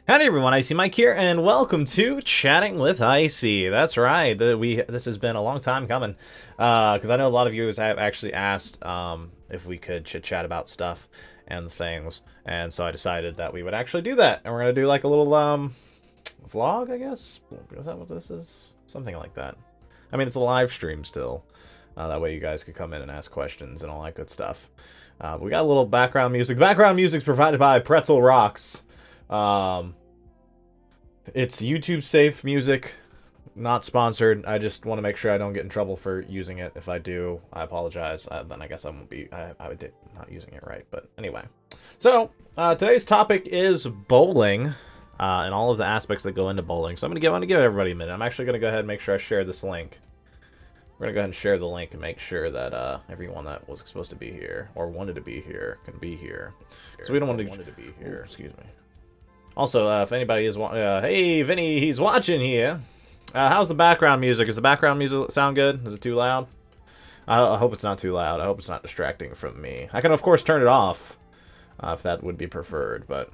Howdy everyone, Icy Mike here, and welcome to Chatting with Icy. That's right, this has been a long time coming, because I know a lot of you have actually asked if we could chit-chat about stuff and things, and so I decided that we would actually do that, and we're going to do like a little vlog, I guess? Is that what this is? Something like that. I mean, it's a live stream still, that way you guys could come in and ask questions and all that good stuff. We got a little background music. The background music's provided by Pretzel Rocks. It's YouTube safe music, not sponsored. I just want to make sure I don't get in trouble for using it. If I do, I apologize. Then I guess I won't be, I would not using it right. But anyway, so today's topic is bowling, and all of the aspects that go into bowling. So I'm gonna give everybody a minute. I'm actually gonna go ahead and make sure I share this link. We're gonna go ahead and share the link and make sure that everyone that was supposed to be here or wanted to be here can be here. So we don't want to be here. Excuse me. Also, if anybody is hey, Vinny, he's watching here. How's the background music? Does the background music sound good? Is it too loud? I hope it's not too loud. I hope it's not distracting from me. I can, of course, turn it off if that would be preferred, but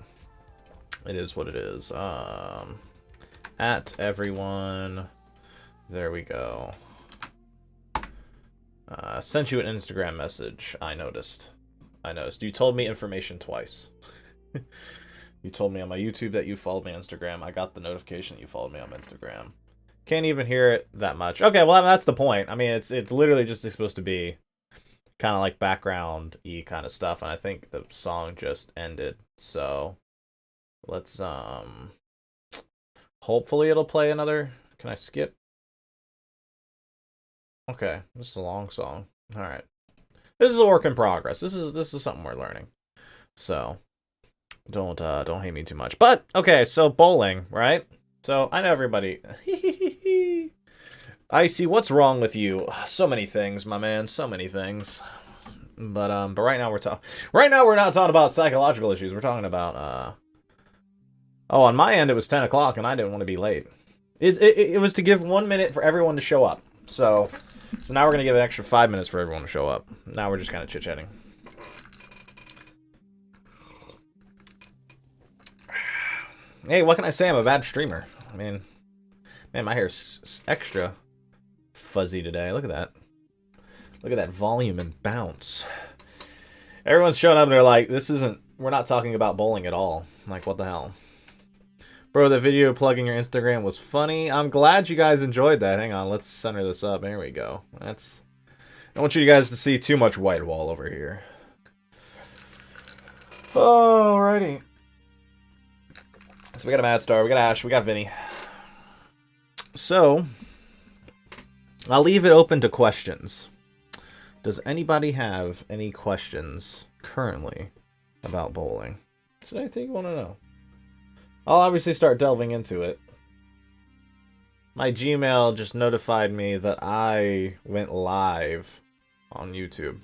it is what it is. At everyone. There we go. Sent you an Instagram message. I noticed. You told me information twice. You told me on my YouTube that you followed me on Instagram. I got the notification that you followed me on Instagram. Can't even hear it that much. Okay, well, that's the point. I mean, it's literally just supposed to be kind of like background-y kind of stuff, and I think the song just ended. So, let's, hopefully it'll play another... Can I skip? Okay, this is a long song. Alright. This is a work in progress. This is something we're learning. So... Don't hate me too much. But, okay, so bowling, right? So, I know everybody... Icy, what's wrong with you? So many things, my man. So many things. But right now we're not talking about psychological issues. We're talking about, Oh, on my end, it was 10 o'clock, and I didn't want to be late. It was to give 1 minute for everyone to show up. So now we're going to give an extra 5 minutes for everyone to show up. Now we're just kind of chit-chatting. Hey, what can I say? I'm a bad streamer. I mean, man, my hair's extra fuzzy today. Look at that. Look at that volume and bounce. Everyone's showing up and they're like, we're not talking about bowling at all. I'm like, what the hell? Bro, the video plugging your Instagram was funny. I'm glad you guys enjoyed that. Hang on, let's center this up. There we go. I don't want you guys to see too much white wall over here. Alrighty. So we got a Mad Star, we got Ash, we got Vinny. So, I'll leave it open to questions. Does anybody have any questions currently about bowling? Is there anything you want to know? I'll obviously start delving into it. My Gmail just notified me that I went live on YouTube.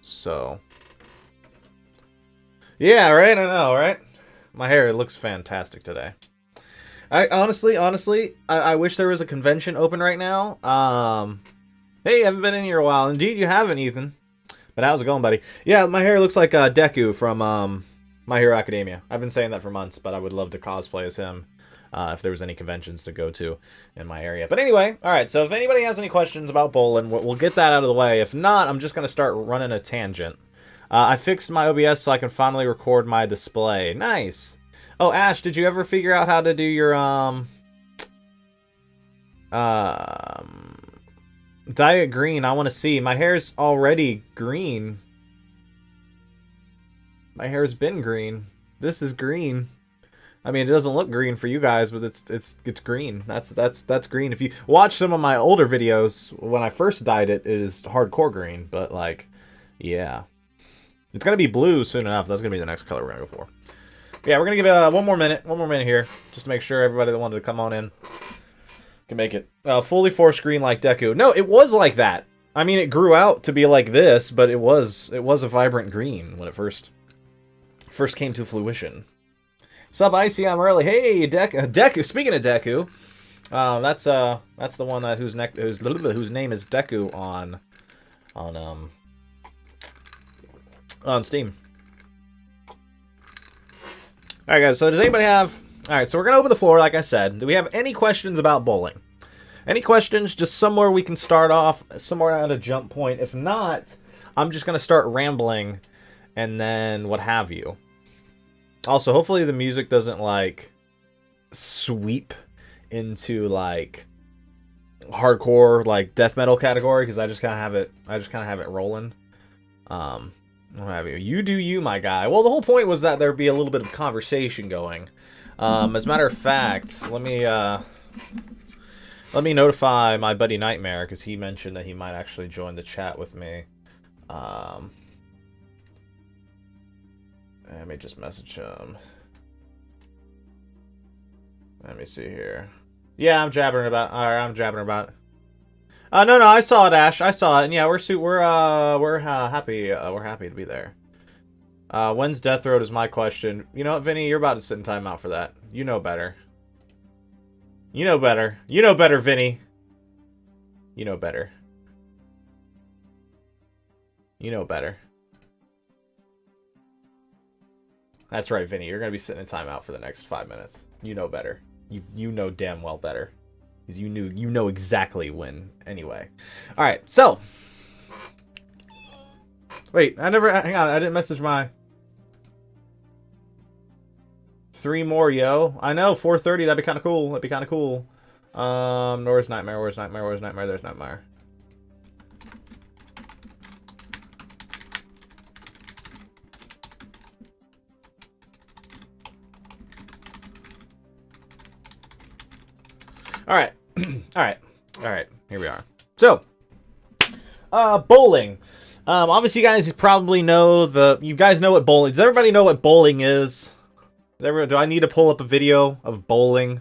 So. Yeah, right? I know, right? My hair looks fantastic today. I honestly, I wish there was a convention open right now. Hey, haven't been in here a while. Indeed, you haven't, Ethan. But how's it going, buddy? Yeah, my hair looks like Deku from My Hero Academia. I've been saying that for months, but I would love to cosplay as him if there was any conventions to go to in my area. But anyway, all right. So if anybody has any questions about bowling, we'll get that out of the way. If not, I'm just gonna start running a tangent. I fixed my OBS so I can finally record my display. Nice. Oh, Ash, did you ever figure out how to do your, dye it green? I want to see. My hair's already green. My hair's been green. This is green. I mean, it doesn't look green for you guys, but it's green. That's green. If you watch some of my older videos, when I first dyed it, it is hardcore green. But, like, yeah. It's going to be blue soon enough. That's going to be the next color we're going to go for. Yeah, we're going to give one more minute here, just to make sure everybody that wanted to come on in can make it. Fully four screen like Deku. No, it was like that. I mean, it grew out to be like this, but it was a vibrant green when it first came to fruition. Sup, Icy, I'm early. Hey, Deku. Speaking of Deku, that's the one whose name is Deku on Steam. All right, guys. So does anybody have? All right. So we're gonna open the floor, like I said. Do we have any questions about bowling? Any questions? Just somewhere we can start off, somewhere at a jump point. If not, I'm just gonna start rambling, and then what have you. Also, hopefully the music doesn't like sweep into like hardcore like death metal category, because I just kind of have it rolling. What have you? You do you, my guy. Well, the whole point was that there'd be a little bit of conversation going. As a matter of fact, let me notify my buddy Nightmare, because he mentioned that he might actually join the chat with me. Let me just message him. Let me see here. Yeah, I'm jabbering about. Alright, I'm jabbering about. No, I saw it, Ash. I saw it, and yeah, we're happy. We're happy to be there. When's Death Road is my question. You know what, Vinny? You're about to sit in timeout for that. You know better. You know better. You know better, Vinny. You know better. You know better. That's right, Vinny. You're gonna be sitting in timeout for the next 5 minutes. You know better. You know damn well better. Because you know exactly when anyway. Alright, so. Wait, hang on, I didn't message my 3 more, yo. I know, 4:30, that'd be kinda cool. That'd be kinda cool. Where's Nightmare? Where's Nightmare? Where's Nightmare? There's Nightmare. Alright. Alright. Here we are. So, bowling. Obviously, you guys probably know you guys know what bowling. Does everybody know what bowling is? Do I need to pull up a video of bowling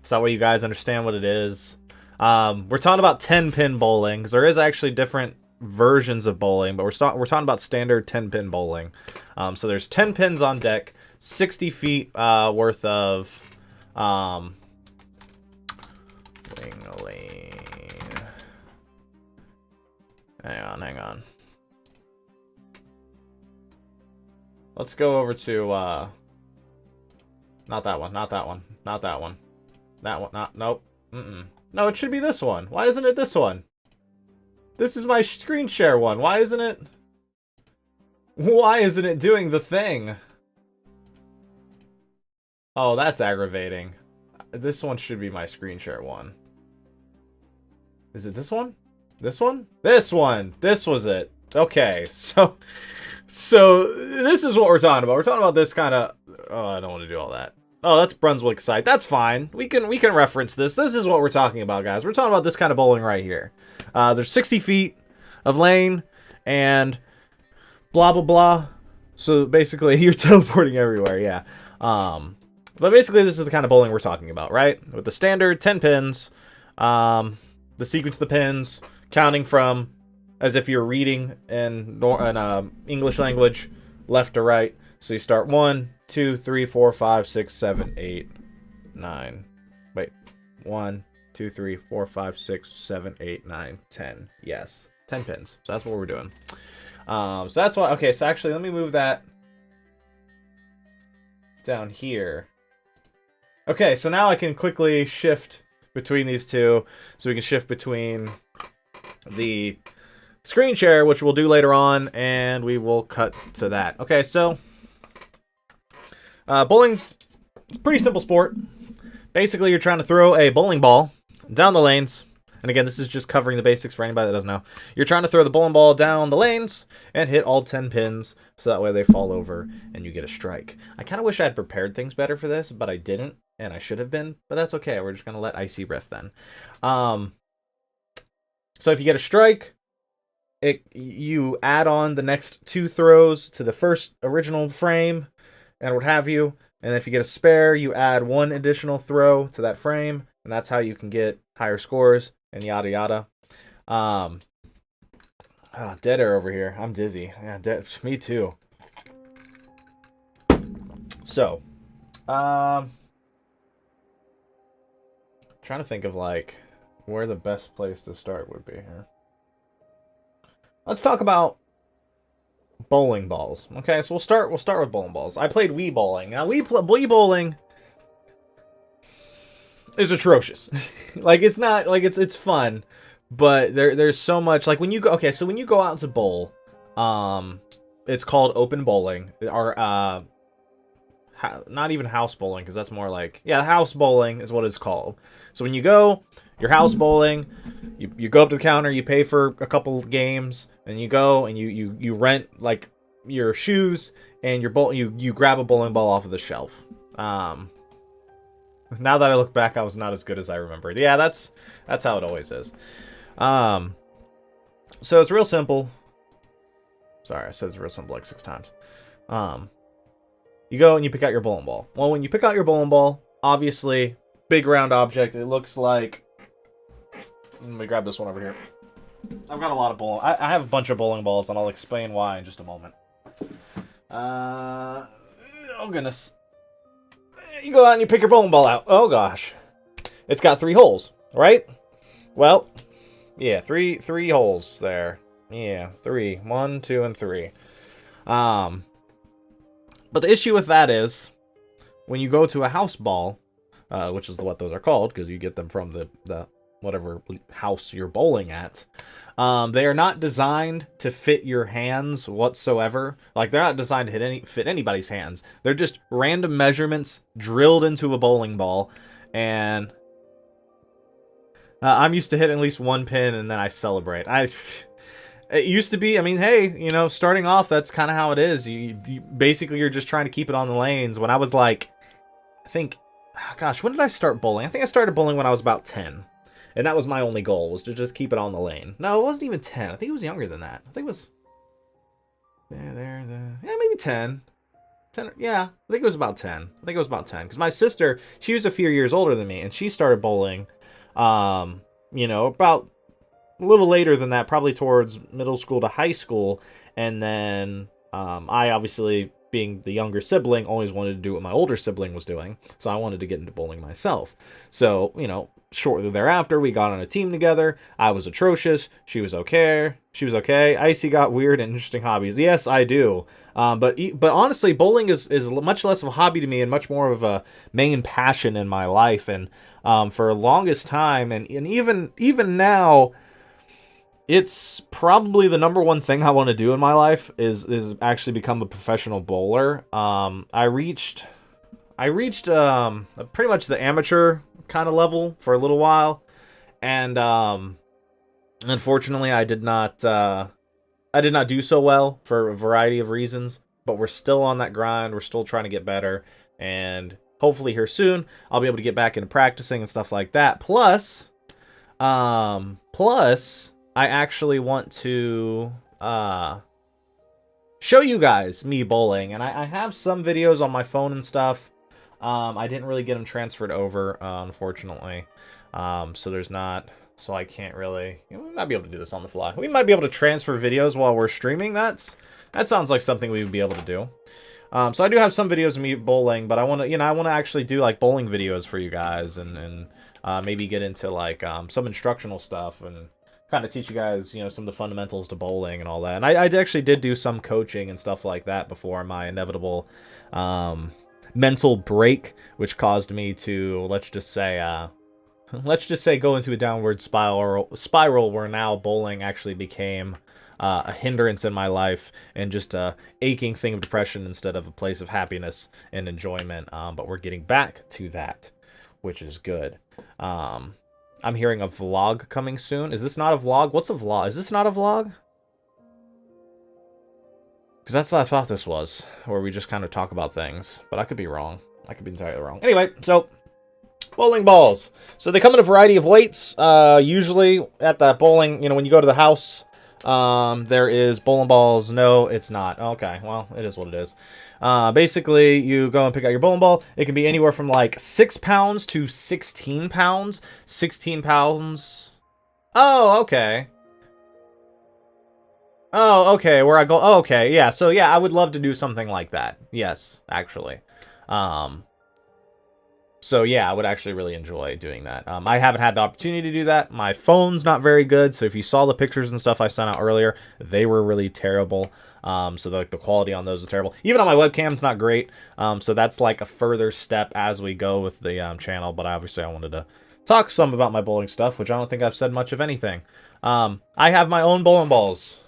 so that way you guys understand what it is? We're talking about 10-pin bowling, because there is actually different versions of bowling, but we're talking about standard 10-pin bowling. So there's 10 pins on deck, 60 feet worth of lane. Hang on. Let's go over to not that one. Nope. No, it should be this one. Why isn't it this one? This is my screen share one. Why isn't it doing the thing? Oh, that's aggravating. This one should be my screen share one. Is it this one? This one? This one! This was it. Okay, so this is what we're talking about. We're talking about this kind of... Oh, I don't want to do all that. Oh, that's Brunswick site. That's fine. We can reference this. This is what we're talking about, guys. We're talking about this kind of bowling right here. There's 60 feet of lane and blah, blah, blah. So basically, you're teleporting everywhere, yeah. But basically, this is the kind of bowling we're talking about, right? With the standard 10 pins, the sequence of the pins, counting from as if you're reading in English language, left to right. So you start 1, 2, 3, 4, 5, 6, 7, 8, 9. Wait, 1, 2, 3, 4, 5, 6, 7, 8, 9, 10. Yes, 10 pins. So that's what we're doing. So that's why. Okay, so actually, let me move that down here. Okay, so now I can quickly shift between these two. So we can shift between the screen share, which we'll do later on, and we will cut to that. Okay, so bowling is a pretty simple sport. Basically, you're trying to throw a bowling ball down the lanes. And again, this is just covering the basics for anybody that doesn't know. You're trying to throw the bowling ball down the lanes and hit all 10 pins, so that way they fall over and you get a strike. I kind of wish I had prepared things better for this, but I didn't, and I should have been, but that's okay. We're just going to let Icy riff then. So if you get a strike, you add on the next 2 throws to the first original frame and what have you. And if you get a spare, you add 1 additional throw to that frame, and that's how you can get higher scores. And yada yada. Dead air over here. I'm dizzy. Yeah, me too. So, trying to think of like where the best place to start would be here. Let's talk about Bowling balls. Okay, so we'll start with bowling balls. I played Wii bowling. Now Wii bowling is atrocious. Like it's not like it's fun, but there's so much like when you go so when you go out to bowl, it's called open bowling or not even house bowling because that's more like house bowling is what it's called. So when you go, you're house bowling, you go up to the counter, you pay for a couple games, and you go and you rent like your shoes and you grab a bowling ball off of the shelf. Now that I look back, I was not as good as I remembered. Yeah, that's how it always is. So it's real simple. Sorry, I said it's real simple like 6 times. You go and you pick out your bowling ball. Well, when you pick out your bowling ball, obviously, big round object. It looks like... Let me grab this one over here. I've got a lot of bowling... I have a bunch of bowling balls, and I'll explain why in just a moment. Oh, goodness. You go out and you pick your bowling ball out. Oh, gosh. It's got 3 holes, right? Well, yeah, three holes there. Yeah, 3. 1, 2, and 3. But the issue with that is, when you go to a house ball, which is what those are called, because you get them from the whatever house you're bowling at, they are not designed to fit your hands whatsoever. Like, they're not designed to fit anybody's hands. They're just random measurements drilled into a bowling ball, and I'm used to hitting at least 1 pin, and then I celebrate. It used to be, I mean, hey, you know, starting off, that's kind of how it is. You basically, you're just trying to keep it on the lanes. When I was like, I think, gosh, when did I start bowling? I think I started bowling when I was about 10. And that was my only goal, was to just keep it on the lane. No, it wasn't even 10. I think it was younger than that. I think it was, yeah, maybe 10. 10, yeah, I think it was about 10. I think it was about 10. Because my sister, she was a few years older than me, and she started bowling, you know, about a little later than that, probably towards middle school to high school. And then I obviously, being the younger sibling, always wanted to do what my older sibling was doing. So I wanted to get into bowling myself. So, you know, shortly thereafter, we got on a team together. I was atrocious. She was okay. Icy got weird and interesting hobbies. Yes, I do. But honestly, bowling is much less of a hobby to me and much more of a main passion in my life. And for the longest time, and even now, it's probably the number one thing I want to do in my life is actually become a professional bowler. I reached pretty much the amateur kind of level for a little while, and unfortunately I did not do so well for a variety of reasons. But we're still on that grind. We're still trying to get better, and hopefully here soon I'll be able to get back into practicing and stuff like that. Plus, I actually want to show you guys me bowling, and I have some videos on my phone and stuff. I didn't really get them transferred over, unfortunately. So there's not, so I can't really, you know, we might be able to do this on the fly. We might be able to transfer videos while we're streaming. That sounds like something we would be able to do. So I do have some videos of me bowling, but I want to actually do like bowling videos for you guys, and maybe get into like some instructional stuff and kind of teach you guys, you know, some of the fundamentals to bowling and all that. And I actually did do some coaching and stuff like that before my inevitable mental break, which caused me to, let's just say go into a downward spiral where now bowling actually became a hindrance in my life and just a aching thing of depression instead of a place of happiness and enjoyment. But we're getting back to that, which is good. I'm hearing a vlog coming soon. Is this not a vlog? What's a vlog? Is this not a vlog? Because that's what I thought this was, where we just kind of talk about things. But I could be wrong. I could be entirely wrong. Anyway, so bowling balls. So they come in a variety of weights. Usually at the bowling, you know, when you go to the house, there is bowling balls. No, it's not. Okay, well, it is what it is. Basically, you go and pick out your bowling ball. It can be anywhere from like 6 pounds to 16 pounds. 16 pounds. Oh, okay. Oh, okay. Where I go. Oh, okay. Yeah. So yeah, I would love to do something like that. Yes, actually. So yeah, I would actually really enjoy doing that. I haven't had the opportunity to do that. My phone's not very good, so if you saw the pictures and stuff I sent out earlier, they were really terrible. So like the quality on those is terrible. Even on my webcam's not great. So that's like a further step as we go with the channel. But obviously I wanted to talk some about my bowling stuff, which I don't think I've said much of anything. I have my own bowling balls.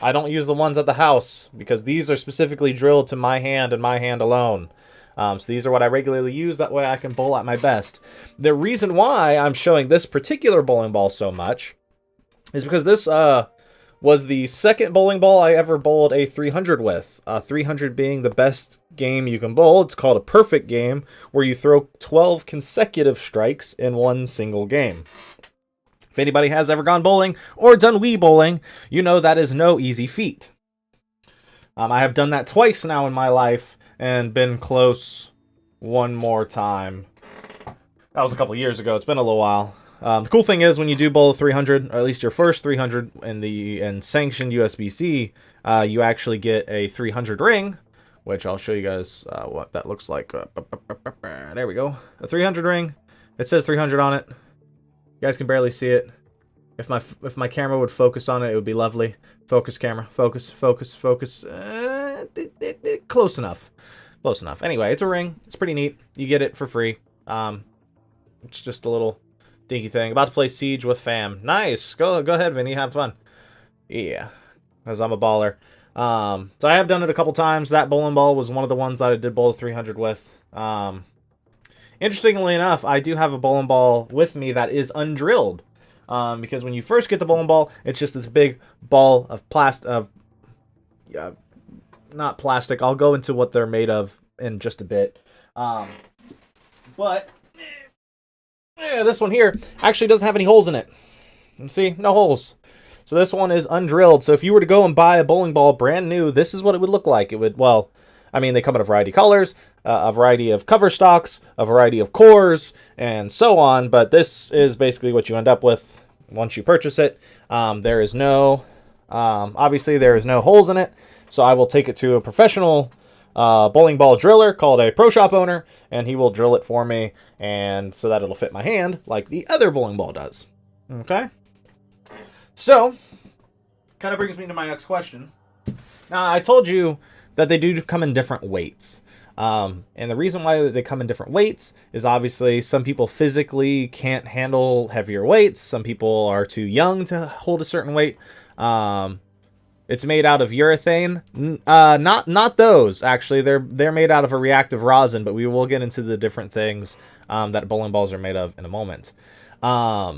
I don't use the ones at the house because these are specifically drilled to my hand and my hand alone. So these are what I regularly use. That way I can bowl at my best. The reason why I'm showing this particular bowling ball so much is because this was the second bowling ball I ever bowled a 300 with. 300 being the best game you can bowl. It's called a perfect game, where you throw 12 consecutive strikes in one single game. If anybody has ever gone bowling or done Wii bowling, you know that is no easy feat. I have done that twice now in my life and been close one more time. That was a couple years ago. It's been a little while. The cool thing is when you do bowl a 300, or at least your first 300 in sanctioned USBC, you actually get a 300 ring, which I'll show you guys what that looks like. There we go. A 300 ring. It says 300 on it. You guys can barely see it. If my camera would focus on it, it would be lovely. Focus, camera. Focus, focus, focus. Close enough. Close enough. Anyway, it's a ring. It's pretty neat. You get it for free. It's just a little dinky thing. About to play Siege with fam. Nice. Go ahead, Vinny. Have fun. Yeah. Because I'm a baller. So I have done it a couple times. That bowling ball was one of the ones that I did bowl 300 with. Interestingly enough, I do have a bowling ball with me that is undrilled. Because when you first get the bowling ball, it's just this big ball of not plastic. I'll go into what they're made of in just a bit. But this one here actually doesn't have any holes in it. You see, no holes. So this one is undrilled. So if you were to go and buy a bowling ball brand new, this is what it would look like. It would, well, I mean, they come in a variety of colors, a variety of cover stocks, a variety of cores, and so on. But this is basically what you end up with once you purchase it. There is no, obviously there is no holes in it. So I will take it to a professional bowling ball driller called a Pro Shop owner, and he will drill it for me, and so that it'll fit my hand like the other bowling ball does. Okay? So, kind of brings me to my next question. Now, I told you that they do come in different weights. And the reason why they come in different weights is obviously some people physically can't handle heavier weights. Some people are too young to hold a certain weight. It's made out of urethane. Not those, actually. They're made out of a reactive rosin, but we will get into the different things that bowling balls are made of in a moment. But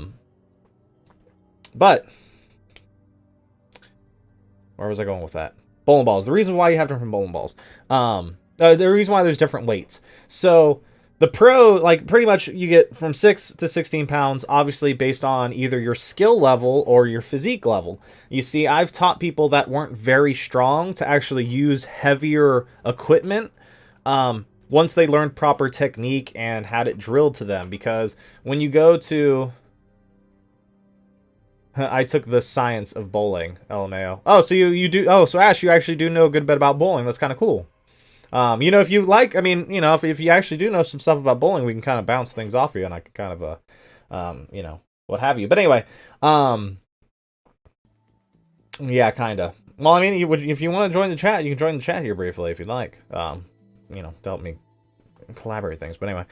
where was I going with that? Bowling balls. The reason why you have different bowling balls. The reason why there's different weights. So the Pro, like, pretty much you get from 6 to 16 pounds, obviously based on either your skill level or your physique level. You see, I've taught people that weren't very strong to actually use heavier equipment once they learned proper technique and had it drilled to them. Because when you go to... I took the science of bowling, LMAO. Oh, so you do... Oh, so Ash, you actually do know a good bit about bowling. That's kind of cool. You know, if you like, I mean, you know, if you actually do know some stuff about bowling, we can kind of bounce things off you, and I can kind of, you know, what have you. But anyway, yeah, kind of. Well, I mean, if you want to join the chat, you can join the chat here briefly if you'd like. You know, to help me collaborate things. But anyway,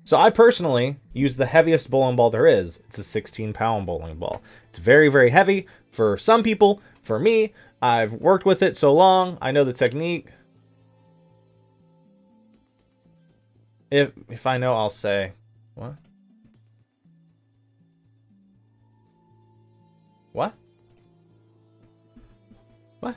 so I personally use the heaviest bowling ball there is. It's a 16-pound bowling ball. It's very, very heavy for some people. For me, I've worked with it so long, I know the technique. If I know, I'll say, what? What? What?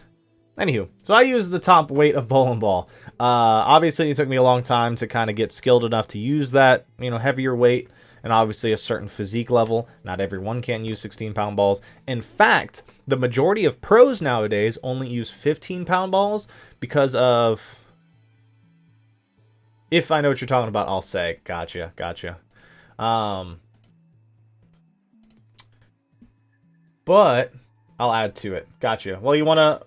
Anywho, so I use the top weight of bowling ball. Obviously, it took me a long time to kind of get skilled enough to use that, you know, heavier weight, and obviously a certain physique level. Not everyone can use 16-pound balls. In fact, the majority of pros nowadays only use 15-pound balls because of... If I know what you're talking about, I'll say. Gotcha, gotcha. But I'll add to it. Gotcha. Well, you want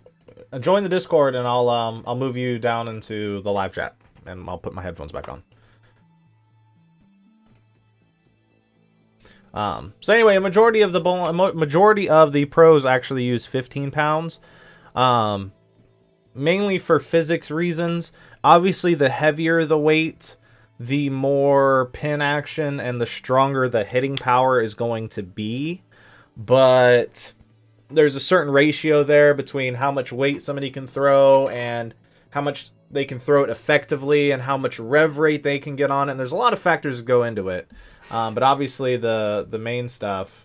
to join the Discord, and I'll move you down into the live chat, and I'll put my headphones back on. So anyway, majority of the pros actually use 15 pounds, mainly for physics reasons. Obviously, the heavier the weight, the more pin action and the stronger the hitting power is going to be. But there's a certain ratio there between how much weight somebody can throw and how much they can throw it effectively and how much rev rate they can get on it. And there's a lot of factors that go into it. But obviously the main stuff.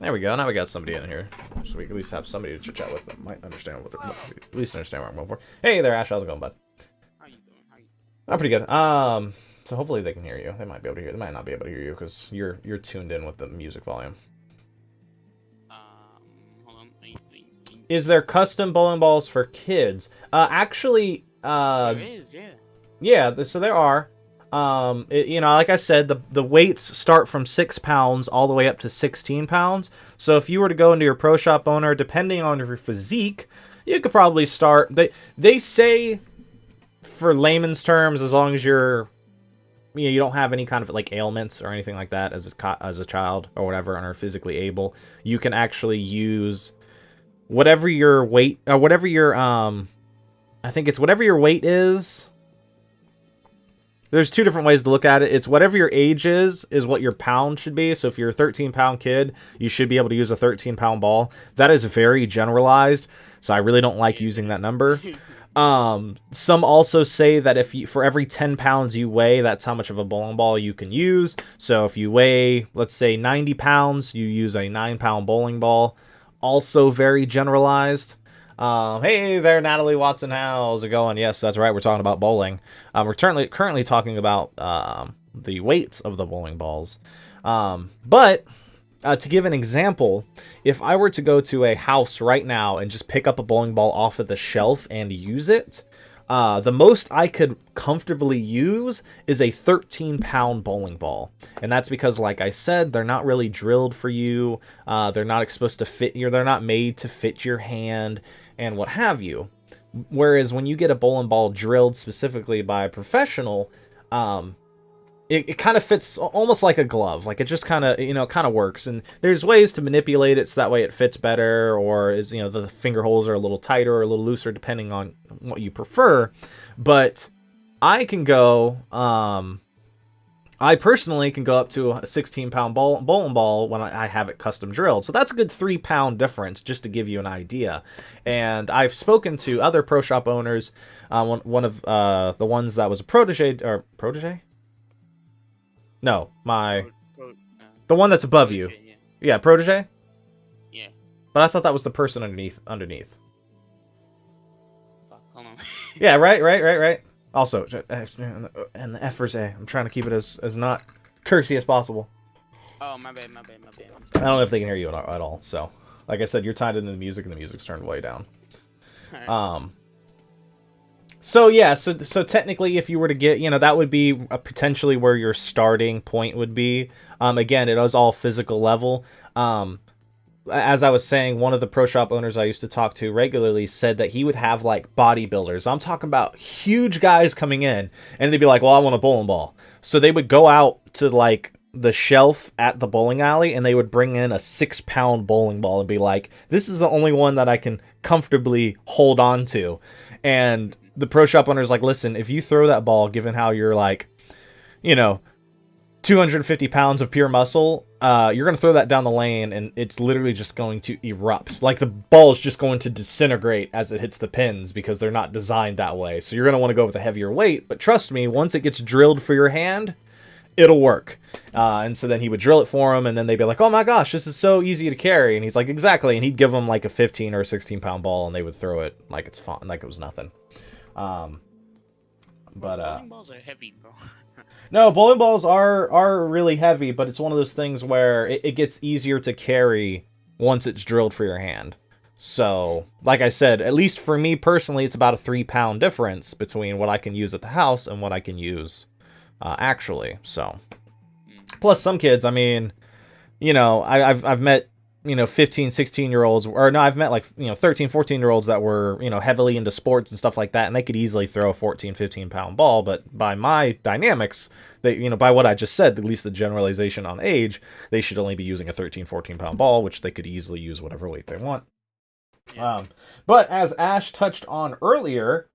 There we go. Now we got somebody in here, so we can at least have somebody to chit chat with that might understand what they're, at least understand what I'm going for. Hey there, Ash. How's it going, bud? How you doing? How you doing? I'm pretty good. So hopefully they can hear you. They might be able to hear. They might not be able to hear you because you're tuned in with the music volume. Hold on. Is there custom bowling balls for kids? Actually, There is, yeah. yeah. So there are. You know, like I said, the weights start from 6 pounds all the way up to 16 pounds. So if you were to go into your pro shop owner, depending on your physique, you could probably start. They say, for layman's terms, as long as you're, you know, you don't have any kind of like ailments or anything like that as a child or whatever, and are physically able, you can actually use whatever your weight or whatever your I think it's whatever your weight is. There's two different ways to look at it. It's whatever your age is what your pound should be. So if you're a 13-pound kid, you should be able to use a 13-pound ball. That is very generalized, so I really don't like using that number. Some also say that if you, for every 10 pounds you weigh, that's how much of a bowling ball you can use. So if you weigh, let's say 90 pounds, you use a 9-pound bowling ball. Also very generalized. Hey there, Natalie Watson. How's it going? Yes, that's right. We're talking about bowling. We're currently talking about the weights of the bowling balls. But to give an example, if I were to go to a house right now and just pick up a bowling ball off of the shelf and use it, the most I could comfortably use is a 13-pound bowling ball. And that's because, like I said, they're not really drilled for you. They're not supposed to fit you. They're not made to fit your hand and what have you. Whereas when you get a bowling ball drilled specifically by a professional, it kind of fits almost like a glove. Like it just kind of, you know, kind of works. And there's ways to manipulate it so that way it fits better, or is, you know, the finger holes are a little tighter or a little looser depending on what you prefer. But I can go, I personally can go up to a 16-pound bowling ball when I have it custom drilled. So that's a good 3-pound difference, just to give you an idea. And I've spoken to other pro shop owners. One of the ones that was a protege. No, the one that's above you. Yeah, protege? Yeah. But I thought that was the person underneath. Fuck, hold on. Yeah, right. Also, and the F for A. I'm trying to keep it as not cursey as possible. Oh, my bad. I don't know if they can hear you at all. So, like I said, you're tied into the music, and the music's turned way down. Right. So yeah, so technically, if you were to get, you know, that would be potentially where your starting point would be. Again, it is all physical level. As I was saying, one of the pro shop owners I used to talk to regularly said that he would have like bodybuilders. I'm talking about huge guys coming in, and they'd be like, "Well, I want a bowling ball." So they would go out to like the shelf at the bowling alley, and they would bring in a 6-pound bowling ball and be like, "This is the only one that I can comfortably hold on to." And the pro shop owner's like, "Listen, if you throw that ball, given how you're like, you know, 250 pounds of pure muscle, you're going to throw that down the lane, and it's literally just going to erupt. Like, the ball is just going to disintegrate as it hits the pins because they're not designed that way. So you're going to want to go with a heavier weight. But trust me, once it gets drilled for your hand, it'll work." And so then he would drill it for him, and then they'd be like, "Oh my gosh, this is so easy to carry." And he's like, "Exactly." And he'd give them like a 15 or a 16-pound ball, and they would throw it like it's fun, like it was nothing. But bowling balls are heavy, bro. no, bowling balls are really heavy, but it's one of those things where it gets easier to carry once it's drilled for your hand. So, like I said, at least for me personally, it's about a 3-pound difference between what I can use at the house and what I can use actually. So, plus some kids, I mean, you know, I've met 15, 16-year-olds, or no, I've met like, 13, 14-year-olds that were, heavily into sports and stuff like that, and they could easily throw a 14, 15-pound ball, but by my dynamics, they, by what I just said, at least the generalization on age, they should only be using a 13, 14-pound ball, which they could easily use whatever weight they want. Yeah. But as Ash touched on earlier,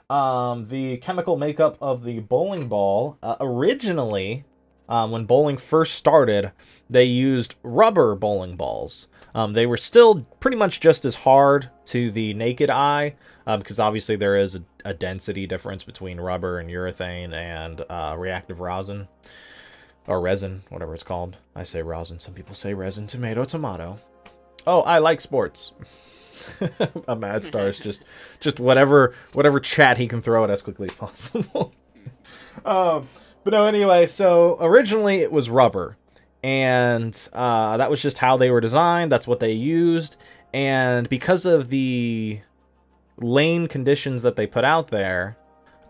the chemical makeup of the bowling ball, originally, when bowling first started, they used rubber bowling balls. They were still pretty much just as hard to the naked eye, because obviously there is a density difference between rubber and urethane and reactive rosin, or resin, whatever it's called. I say rosin, some people say resin, tomato, tomato. Oh, I like sports. A Mad Star is just whatever chat he can throw at as quickly as possible. But no, anyway, so originally it was rubber, and that was just how they were designed. That's what they used, and because of the lane conditions that they put out there,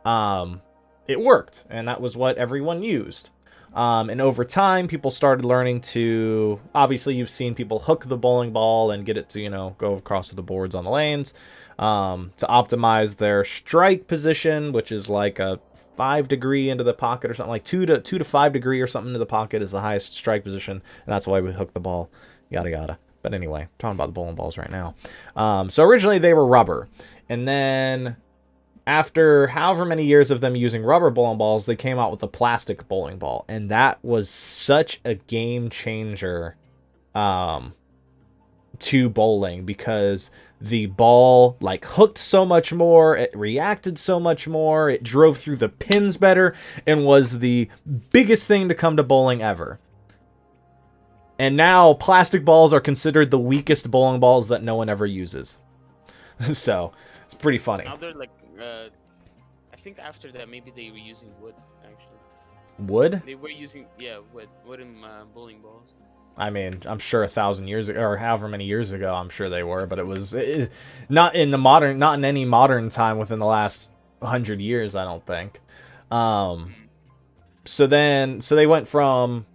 it worked, and that was what everyone used. And over time, people started learning to... Obviously, you've seen people hook the bowling ball and get it to, go across the boards on the lanes, to optimize their strike position, which is like a 5-degree into the pocket or something, like 2 to 5 degree or something into the pocket is the highest strike position, and that's why we hook the ball, yada yada. But anyway, talking about the bowling balls right now. So originally they were rubber, and then after however many years of them using rubber bowling balls, they came out with a plastic bowling ball, and that was such a game changer to bowling, because the ball like hooked so much more, it reacted so much more, it drove through the pins better, and was the biggest thing to come to bowling ever. And now plastic balls are considered the weakest bowling balls that no one ever uses. So it's pretty funny. Now they're like, I think after that maybe they were using wood actually. Wood? They were using wooden bowling balls. I mean, I'm sure 1,000 years ago, or however many years ago, I'm sure they were, but not in any modern time within the last 100 years, I don't think. So they went from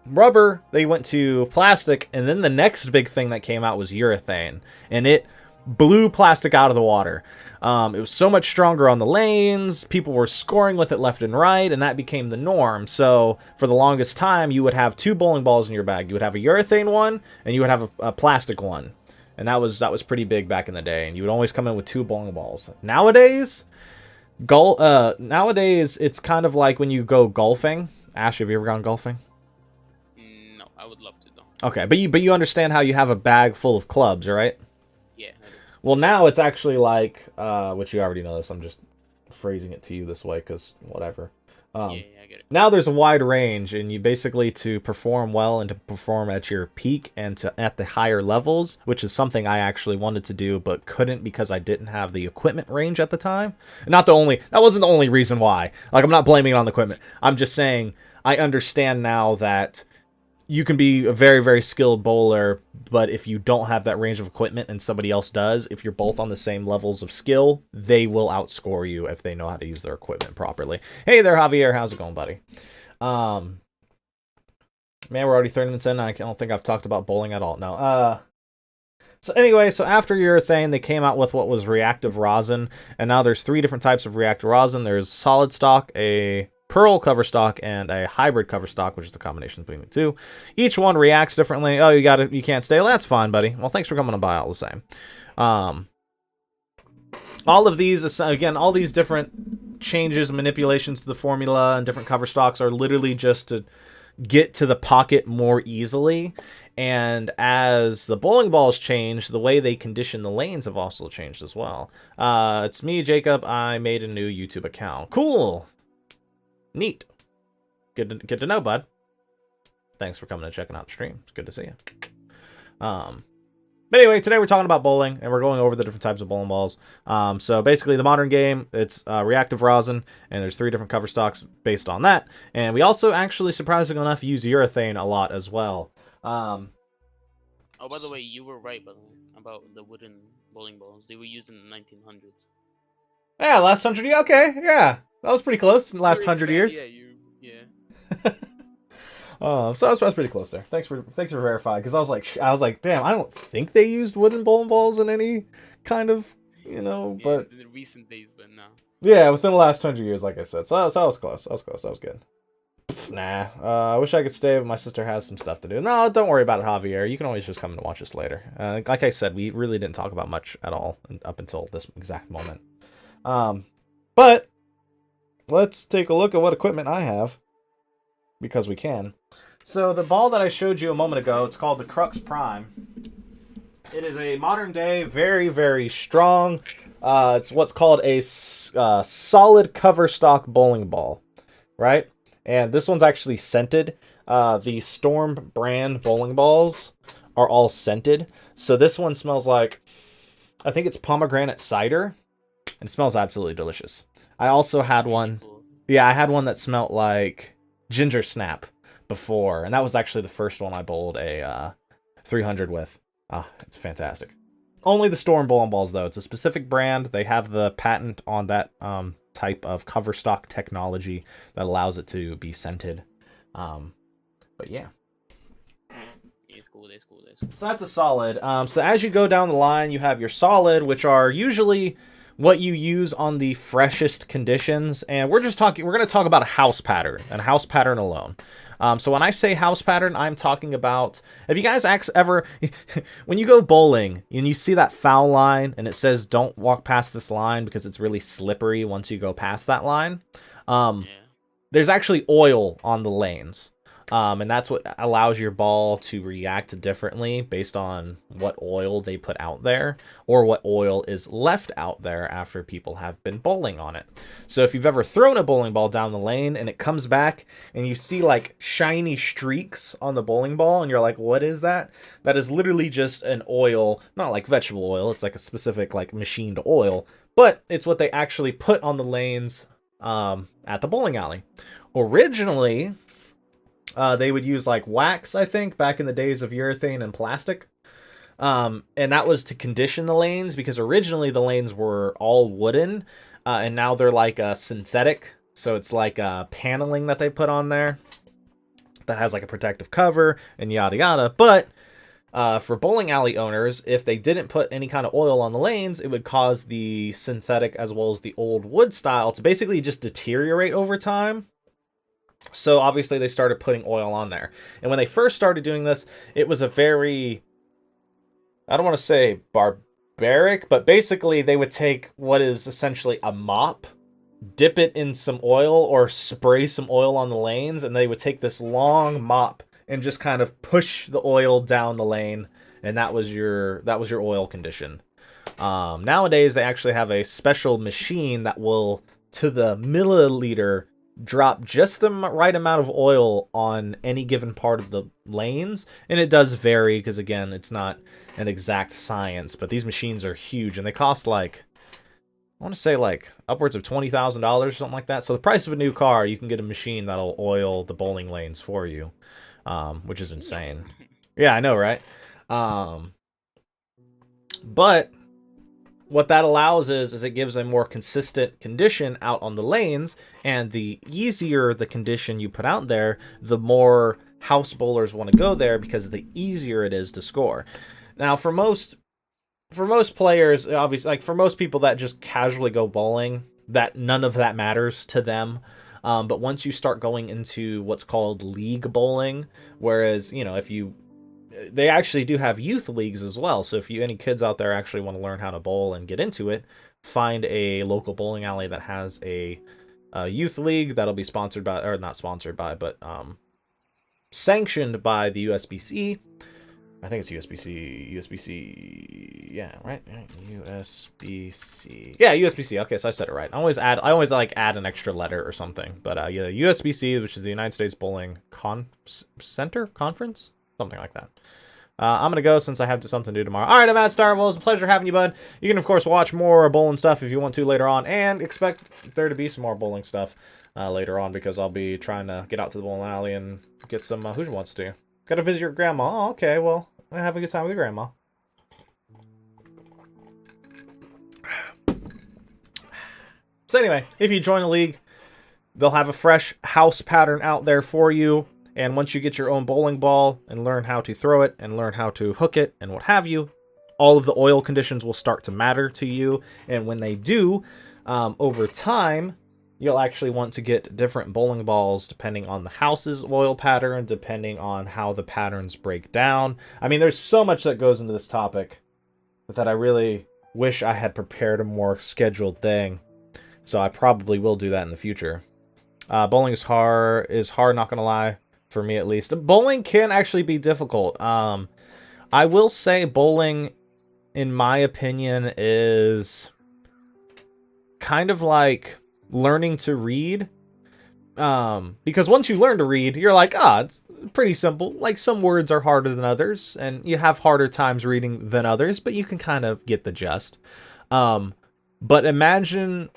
rubber, they went to plastic, and then the next big thing that came out was urethane, and it blew plastic out of the water. It was so much stronger on the lanes, people were scoring with it left and right, and that became the norm. So for the longest time, you would have 2 bowling balls in your bag. You would have a urethane one, and you would have a plastic one. And that was pretty big back in the day, and you would always come in with 2 bowling balls. Nowadays, it's kind of like when you go golfing. Ash, have you ever gone golfing? No, I would love to though. Okay, but you understand how you have a bag full of clubs, right? Yeah, I do. Well, now it's actually like, which you already know this, I'm just phrasing it to you this way, because whatever. Yeah, I get it. Now there's a wide range, and you basically, to perform well and to perform at your peak and at the higher levels, which is something I actually wanted to do but couldn't because I didn't have the equipment range at the time. That wasn't the only reason why. Like, I'm not blaming it on the equipment. I'm just saying I understand now that you can be a very, very skilled bowler, but if you don't have that range of equipment and somebody else does, if you're both on the same levels of skill, they will outscore you if they know how to use their equipment properly. Hey there, Javier. How's it going, buddy? Man, we're already 30 minutes in. I don't think I've talked about bowling at all. No. So anyway, after urethane, they came out with what was reactive rosin, and now there's 3 different types of reactive rosin. There's solid stock, a pearl cover stock, and a hybrid cover stock, which is the combination between the 2. Each one reacts differently. Oh, you can't stay. Well, that's fine, buddy. Well, thanks for coming by all the same. All of these, again, all these different changes, manipulations to the formula and different cover stocks are literally just to get to the pocket more easily. And as the bowling balls change, the way they condition the lanes have also changed as well. It's me, Jacob. I made a new YouTube account. Cool. Neat. Good to know, bud. Thanks for coming and checking out the stream. It's good to see you. But anyway, today we're talking about bowling, and we're going over the different types of bowling balls. So basically, the modern game, it's reactive rosin, and there's 3 different cover stocks based on that. And we also actually, surprisingly enough, use urethane a lot as well. Oh, by the way, you were right about the wooden bowling balls. They were used in the 1900s. Yeah, last 100 years. Okay, yeah. That was pretty close in the last 100 years. Yeah, yeah. So I was pretty close there. Thanks for verifying, because I was like, damn, I don't think they used wooden bowling balls in any kind of, Yeah, but in the recent days, but no. yeah, within the last 100 years, like I said. So I was close. I was close. I was good. Nah. I wish I could stay, but my sister has some stuff to do. No, don't worry about it, Javier. You can always just come and watch us later. Like I said, we really didn't talk about much at all up until this exact moment. But let's take a look at what equipment I have, because we can. So the ball that I showed you a moment ago, it's called the Crux Prime. It is a modern day, very, very strong. It's what's called a solid cover stock bowling ball, right? And this one's actually scented. The Storm brand bowling balls are all scented. So this one smells like, I think it's pomegranate cider, and smells absolutely delicious. I also had one. Cool. Yeah, I had one that smelled like ginger snap before, and that was actually the first one I bowled a 300 with. It's fantastic. Only the Storm bowling balls, though. It's a specific brand. They have the patent on that type of cover stock technology that allows it to be scented. But yeah. It's cool. So that's a solid. So as you go down the line, you have your solid, which are usually what you use on the freshest conditions. And we're going to talk about a house pattern, and house pattern alone. So when I say house pattern, I'm talking about, have you guys ever, when you go bowling and you see that foul line and it says don't walk past this line because it's really slippery once you go past that line, there's actually oil on the lanes. And that's what allows your ball to react differently based on what oil they put out there, or what oil is left out there after people have been bowling on it. So if you've ever thrown a bowling ball down the lane and it comes back and you see like shiny streaks on the bowling ball and you're like, what is that? That is literally just an oil, not like vegetable oil. It's like a specific like machined oil, but it's what they actually put on the lanes at the bowling alley. Originally, they would use like wax, I think, back in the days of urethane and plastic. And that was to condition the lanes, because originally the lanes were all wooden, and now they're like synthetic. So it's like paneling that they put on there that has like a protective cover and yada yada. But for bowling alley owners, if they didn't put any kind of oil on the lanes, it would cause the synthetic as well as the old wood style to basically just deteriorate over time. So obviously they started putting oil on there. And when they first started doing this, it was a very, I don't want to say barbaric, but basically they would take what is essentially a mop, dip it in some oil or spray some oil on the lanes, and they would take this long mop and just kind of push the oil down the lane, and that was your oil condition. Nowadays they actually have a special machine that will, to the milliliter, drop just the right amount of oil on any given part of the lanes. And it does vary because, again, it's not an exact science, but these machines are huge and they cost like, I want to say like upwards of $20,000 or something like that. So the price of a new car, you can get a machine that'll oil the bowling lanes for you, which is insane. Yeah, I know, right? But what that allows is it gives a more consistent condition out on the lanes, and the easier the condition you put out there, the more house bowlers want to go there because the easier it is to score. Now, for most players, obviously, like for most people that just casually go bowling, that none of that matters to them. But once you start going into what's called league bowling, whereas, they actually do have youth leagues as well. So if any kids out there actually want to learn how to bowl and get into it, find a local bowling alley that has a youth league that'll be sponsored by, or not sponsored by, but sanctioned by the USBC. I think it's USBC. Yeah, right. USBC. Yeah, USBC. Okay, so I said it right. I always add an extra letter or something. But yeah, USBC, which is the United States Bowling Conference, something like that. I'm going to go since I have something to do tomorrow. All right, I'm at Star. Well, it's a pleasure having you, bud. You can, of course, watch more bowling stuff if you want to later on, and expect there to be some more bowling stuff later on, because I'll be trying to get out to the bowling alley and get some Who Wants To. Got to visit your grandma. Oh, okay, well, have a good time with your grandma. So anyway, if you join the league, they'll have a fresh house pattern out there for you. And once you get your own bowling ball and learn how to throw it and learn how to hook it and what have you, all of the oil conditions will start to matter to you. And when they do, over time, you'll actually want to get different bowling balls depending on the house's oil pattern, depending on how the patterns break down. I mean, there's so much that goes into this topic that I really wish I had prepared a more scheduled thing. So I probably will do that in the future. Bowling is hard, not gonna lie, for me at least. Bowling can actually be difficult. I will say bowling, in my opinion, is kind of like learning to read. Because once you learn to read, you're like, it's pretty simple. Like, some words are harder than others, and you have harder times reading than others, but you can kind of get the gist. But imagine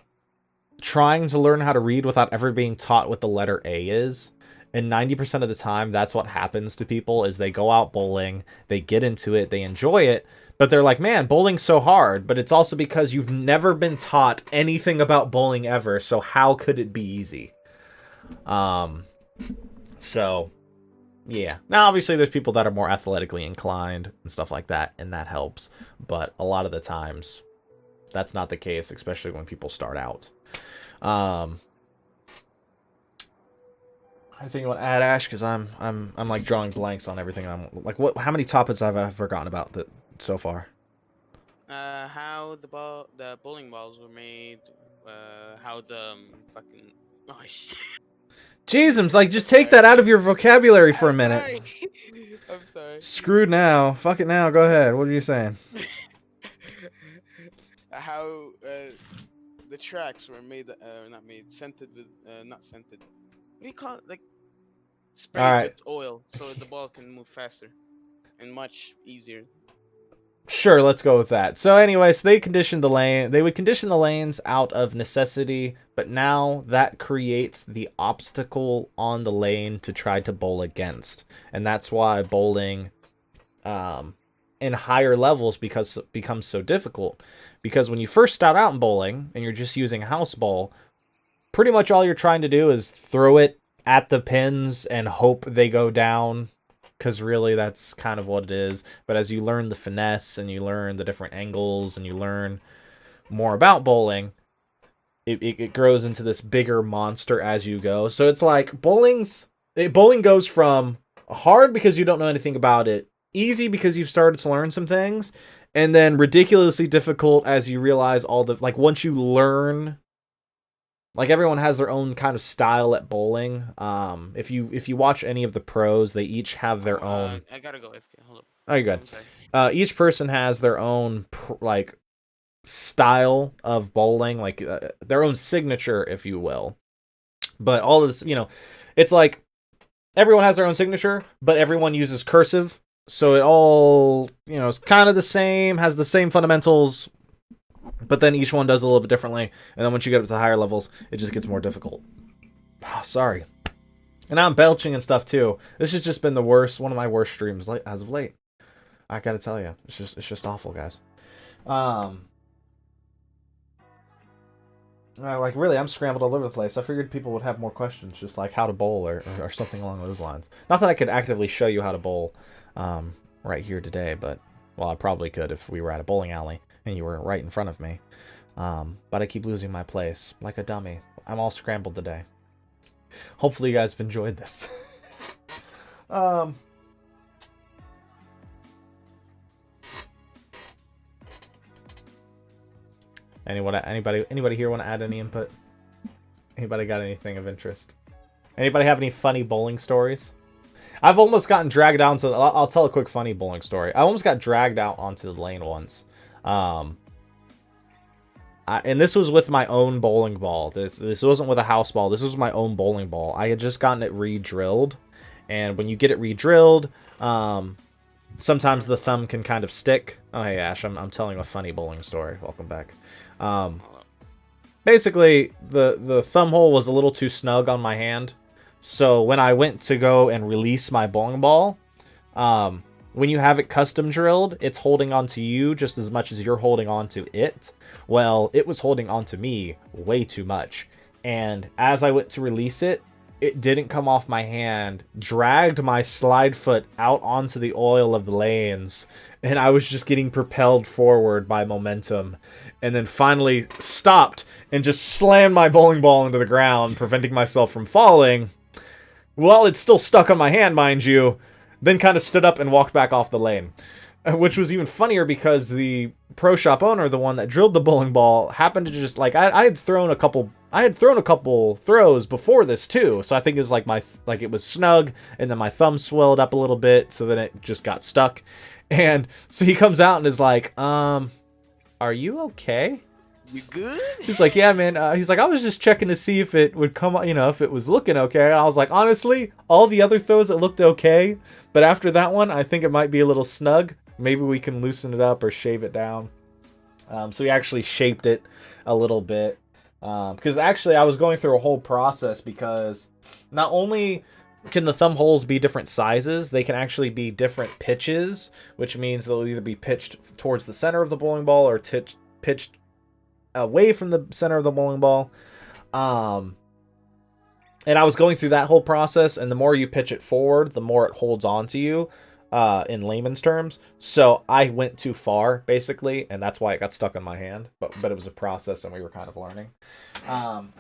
trying to learn how to read without ever being taught what the letter A is. And 90% of the time, that's what happens to people, is they go out bowling, they get into it, they enjoy it, but they're like, man, bowling's so hard. But it's also because you've never been taught anything about bowling ever, so how could it be easy? So, yeah. Now, obviously, there's people that are more athletically inclined and stuff like that, and that helps. But a lot of the times, that's not the case, especially when people start out. Anything you want to add, Ash? Because I'm like drawing blanks on everything. I'm like, how many topics have I forgotten about that so far? How the bowling balls were made. How the fucking shit. Jeez, like, just take that out of your vocabulary for a minute. Sorry. I'm sorry. Screwed now. Fuck it now. Go ahead. What are you saying? How the tracks were made, scented with, not scented. What do you call it? Like, sprayed with oil so the ball can move faster and much easier. Sure, let's go with that. So anyways, they would condition the lanes out of necessity, but now that creates the obstacle on the lane to try to bowl against. And that's why bowling in higher levels becomes so difficult. Because when you first start out in bowling and you're just using a house ball, pretty much all you're trying to do is throw it at the pins and hope they go down. Because really, that's kind of what it is. But as you learn the finesse and you learn the different angles and you learn more about bowling, it grows into this bigger monster as you go. So it's like bowling goes from hard because you don't know anything about it, easy because you've started to learn some things, and then ridiculously difficult as you realize once you learn. Like, everyone has their own kind of style at bowling. If you watch any of the pros, they each have their own. I gotta go. Hold up. Oh, you're good. Each person has their own style of bowling, like their own signature, if you will. But all of this, it's like everyone has their own signature, but everyone uses cursive, so it all is kind of the same, has the same fundamentals. But then each one does a little bit differently. And then once you get up to the higher levels, it just gets more difficult. Oh, sorry. And I'm belching and stuff too. This has just been one of my worst streams as of late. I gotta tell you. It's just awful, guys. Really, I'm scrambled all over the place. I figured people would have more questions, just like how to bowl or something along those lines. Not that I could actively show you how to bowl right here today, but, well, I probably could if we were at a bowling alley and you were right in front of me. But I keep losing my place, like a dummy. I'm all scrambled today. Hopefully you guys have enjoyed this. Anybody here want to add any input? Anybody got anything of interest? Anybody have any funny bowling stories? I've almost gotten dragged down to... I'll tell a quick funny bowling story. I almost got dragged out onto the lane once. And this was with my own bowling ball. This wasn't with a house ball. This was my own bowling ball. I had just gotten it re-drilled. And when you get it re-drilled, sometimes the thumb can kind of stick. Oh, hey, Ash, I'm telling a funny bowling story. Welcome back. Basically, the thumb hole was a little too snug on my hand. So when I went to go and release my bowling ball, when you have it custom drilled, it's holding on to you just as much as you're holding on to it. Well, it was holding on to me way too much. And as I went to release it, it didn't come off my hand, dragged my slide foot out onto the oil of the lanes, and I was just getting propelled forward by momentum, and then finally stopped and just slammed my bowling ball into the ground, preventing myself from falling. While it's still stuck on my hand, mind you, then kind of stood up and walked back off the lane. Which was even funnier because the pro shop owner, the one that drilled the bowling ball, happened to just like I had thrown a couple throws before this too, so I think it was like it was snug, and then my thumb swelled up a little bit, so then it just got stuck, and so he comes out and is like, "Are you okay?" You good? He's like, "Yeah, man." He's like, "I was just checking to see if it would come, if it was looking okay." And I was like, "Honestly, all the other throws it looked okay, but after that one, I think it might be a little snug. Maybe we can loosen it up or shave it down." So he actually shaped it a little bit. Because actually, I was going through a whole process because not only can the thumb holes be different sizes, they can actually be different pitches, which means they'll either be pitched towards the center of the bowling ball or pitched away from the center of the bowling ball. And I was going through that whole process, and the more you pitch it forward, the more it holds on to you, in layman's terms. So I went too far, basically, and that's why it got stuck on my hand. But it was a process, and we were kind of learning. Hang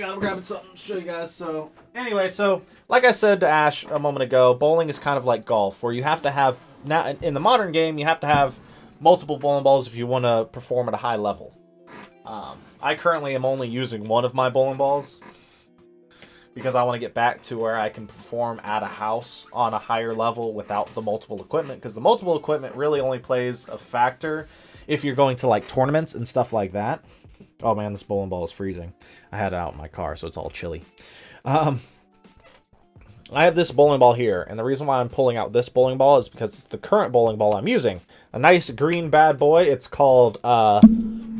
on, I'm grabbing something to show you guys. So, anyway, like I said to Ash a moment ago, bowling is kind of like golf, where you have to have, now in the modern game, you have to have multiple bowling balls if you want to perform at a high level. I currently am only using one of my bowling balls because I want to get back to where I can perform at a house on a higher level without the multiple equipment, because the multiple equipment really only plays a factor if you're going to like tournaments and stuff like that. Oh man, this bowling ball is freezing. I had it out in my car, so it's all chilly. I have this bowling ball here, and the reason why I'm pulling out this bowling ball is because it's the current bowling ball I'm using. A nice green bad boy. It's called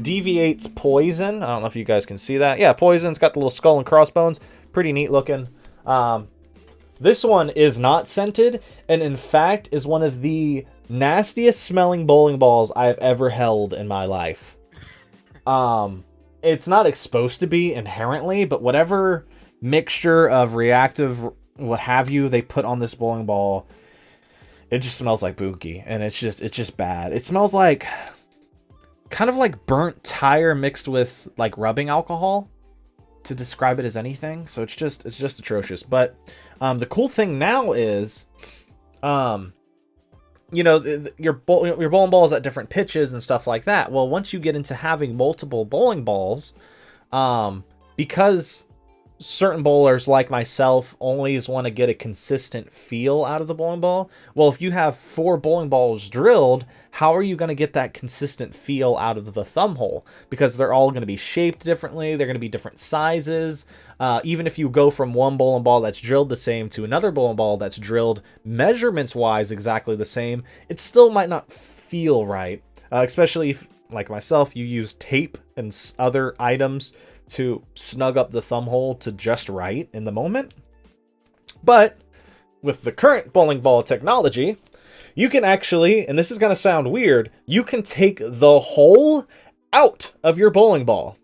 Deviates Poison. I don't know if you guys can see that. Yeah, Poison. It's got the little skull and crossbones. Pretty neat looking. This one is not scented, and in fact is one of the nastiest smelling bowling balls I've ever held in my life. It's not supposed to be inherently, but whatever mixture of reactive what have you they put on this bowling ball, it just smells like bookie, and it's just bad. It smells like kind of like burnt tire mixed with like rubbing alcohol, to describe it as anything. So it's just atrocious. But the cool thing now is your bowling balls at different pitches and stuff like that. Well, once you get into having multiple bowling balls, because certain bowlers like myself always want to get a consistent feel out of the bowling ball. Well, if you have 4 bowling balls drilled, how are you going to get that consistent feel out of the thumb hole? Because they're all going to be shaped differently. They're going to be different sizes. Even if you go from one bowling ball that's drilled the same to another bowling ball that's drilled measurements-wise exactly the same, it still might not feel right. Especially if, like myself, you use tape and other items to snug up the thumb hole to just right in the moment. But with the current bowling ball technology, you can actually, and this is going to sound weird, you can take the hole out of your bowling ball.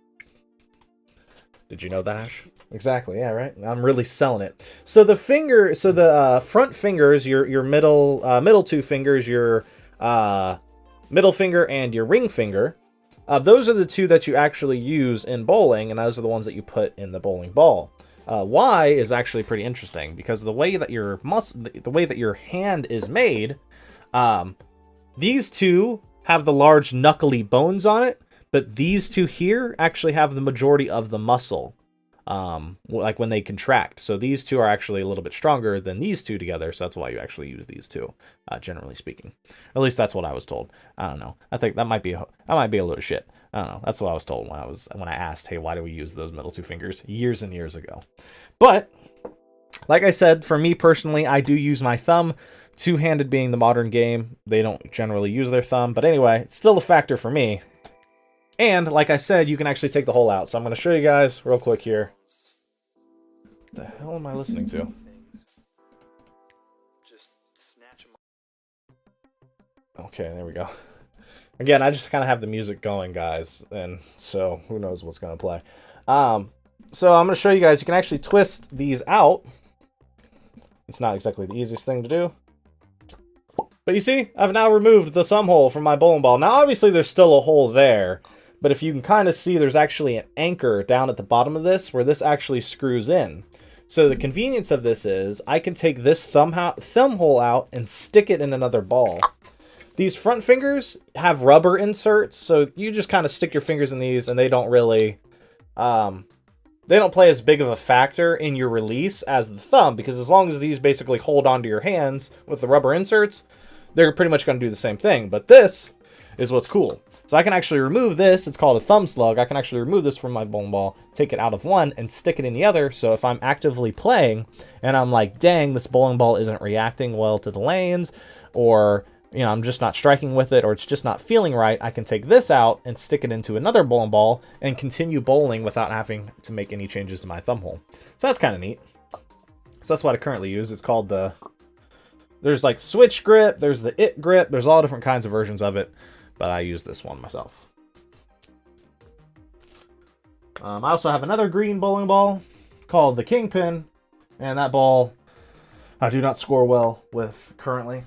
Did you know that, Ash? Exactly, yeah, right? I'm really selling it. So the front fingers, your middle 2 fingers, your middle finger and your ring finger, those are the 2 that you actually use in bowling, and those are the ones that you put in the bowling ball. Why is actually pretty interesting, because the way that your hand is made, these 2 have the large knuckly bones on it, but these 2 here actually have the majority of the muscle, like when they contract. So these 2 are actually a little bit stronger than these 2 together, so that's why you actually use these 2, generally speaking. At least that's what I was told. I don't know. I think that might be a load of shit. I don't know. That's what I was told when I asked, hey, why do we use those middle 2 fingers years and years ago? But like I said, for me personally, I do use my thumb. Two-handed being the modern game, they don't generally use their thumb. But anyway, it's still a factor for me. And like I said, you can actually take the hole out. So I'm going to show you guys real quick here. What the hell am I listening to? Okay, there we go. Again, I just kind of have the music going, guys, and so who knows what's going to play. So I'm going to show you guys. You can actually twist these out. It's not exactly the easiest thing to do. But you see, I've now removed the thumb hole from my bowling ball. Now, obviously, there's still a hole there. But if you can kind of see, there's actually an anchor down at the bottom of this where this actually screws in. So the convenience of this is I can take this thumb hole out and stick it in another ball. These front fingers have rubber inserts, so you just kind of stick your fingers in these and they don't really... they don't play as big of a factor in your release as the thumb, because as long as these basically hold onto your hands with the rubber inserts, they're pretty much going to do the same thing. But this is what's cool. So I can actually remove this. It's called a thumb slug. I can actually remove this from my bowling ball, take it out of one, and stick it in the other. So if I'm actively playing and I'm like, dang, this bowling ball isn't reacting well to the lanes, or I'm just not striking with it, or it's just not feeling right, I can take this out and stick it into another bowling ball and continue bowling without having to make any changes to my thumb hole. So that's kind of neat. So that's what I currently use. It's called there's like switch grip, there's the it grip, there's all different kinds of versions of it, but I use this one myself. I also have another green bowling ball called the Kingpin, and that ball I do not score well with currently.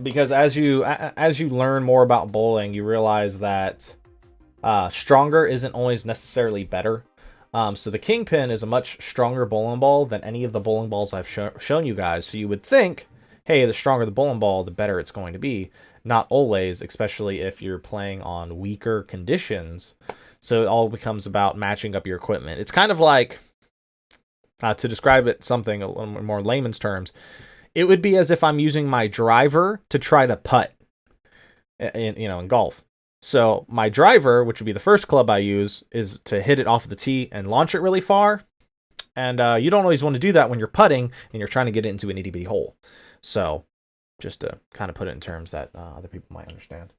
Because as you learn more about bowling, you realize that stronger isn't always necessarily better. So the Kingpin is a much stronger bowling ball than any of the bowling balls I've shown you guys. So you would think, hey, the stronger the bowling ball, the better it's going to be. Not always, especially if you're playing on weaker conditions. So it all becomes about matching up your equipment. It's kind of like, to describe it something a little more layman's terms, it would be as if I'm using my driver to try to putt in golf. So my driver, which would be the first club I use, is to hit it off the tee and launch it really far. And you don't always want to do that when you're putting and you're trying to get it into an itty bitty hole. So just to kind of put it in terms that other people might understand.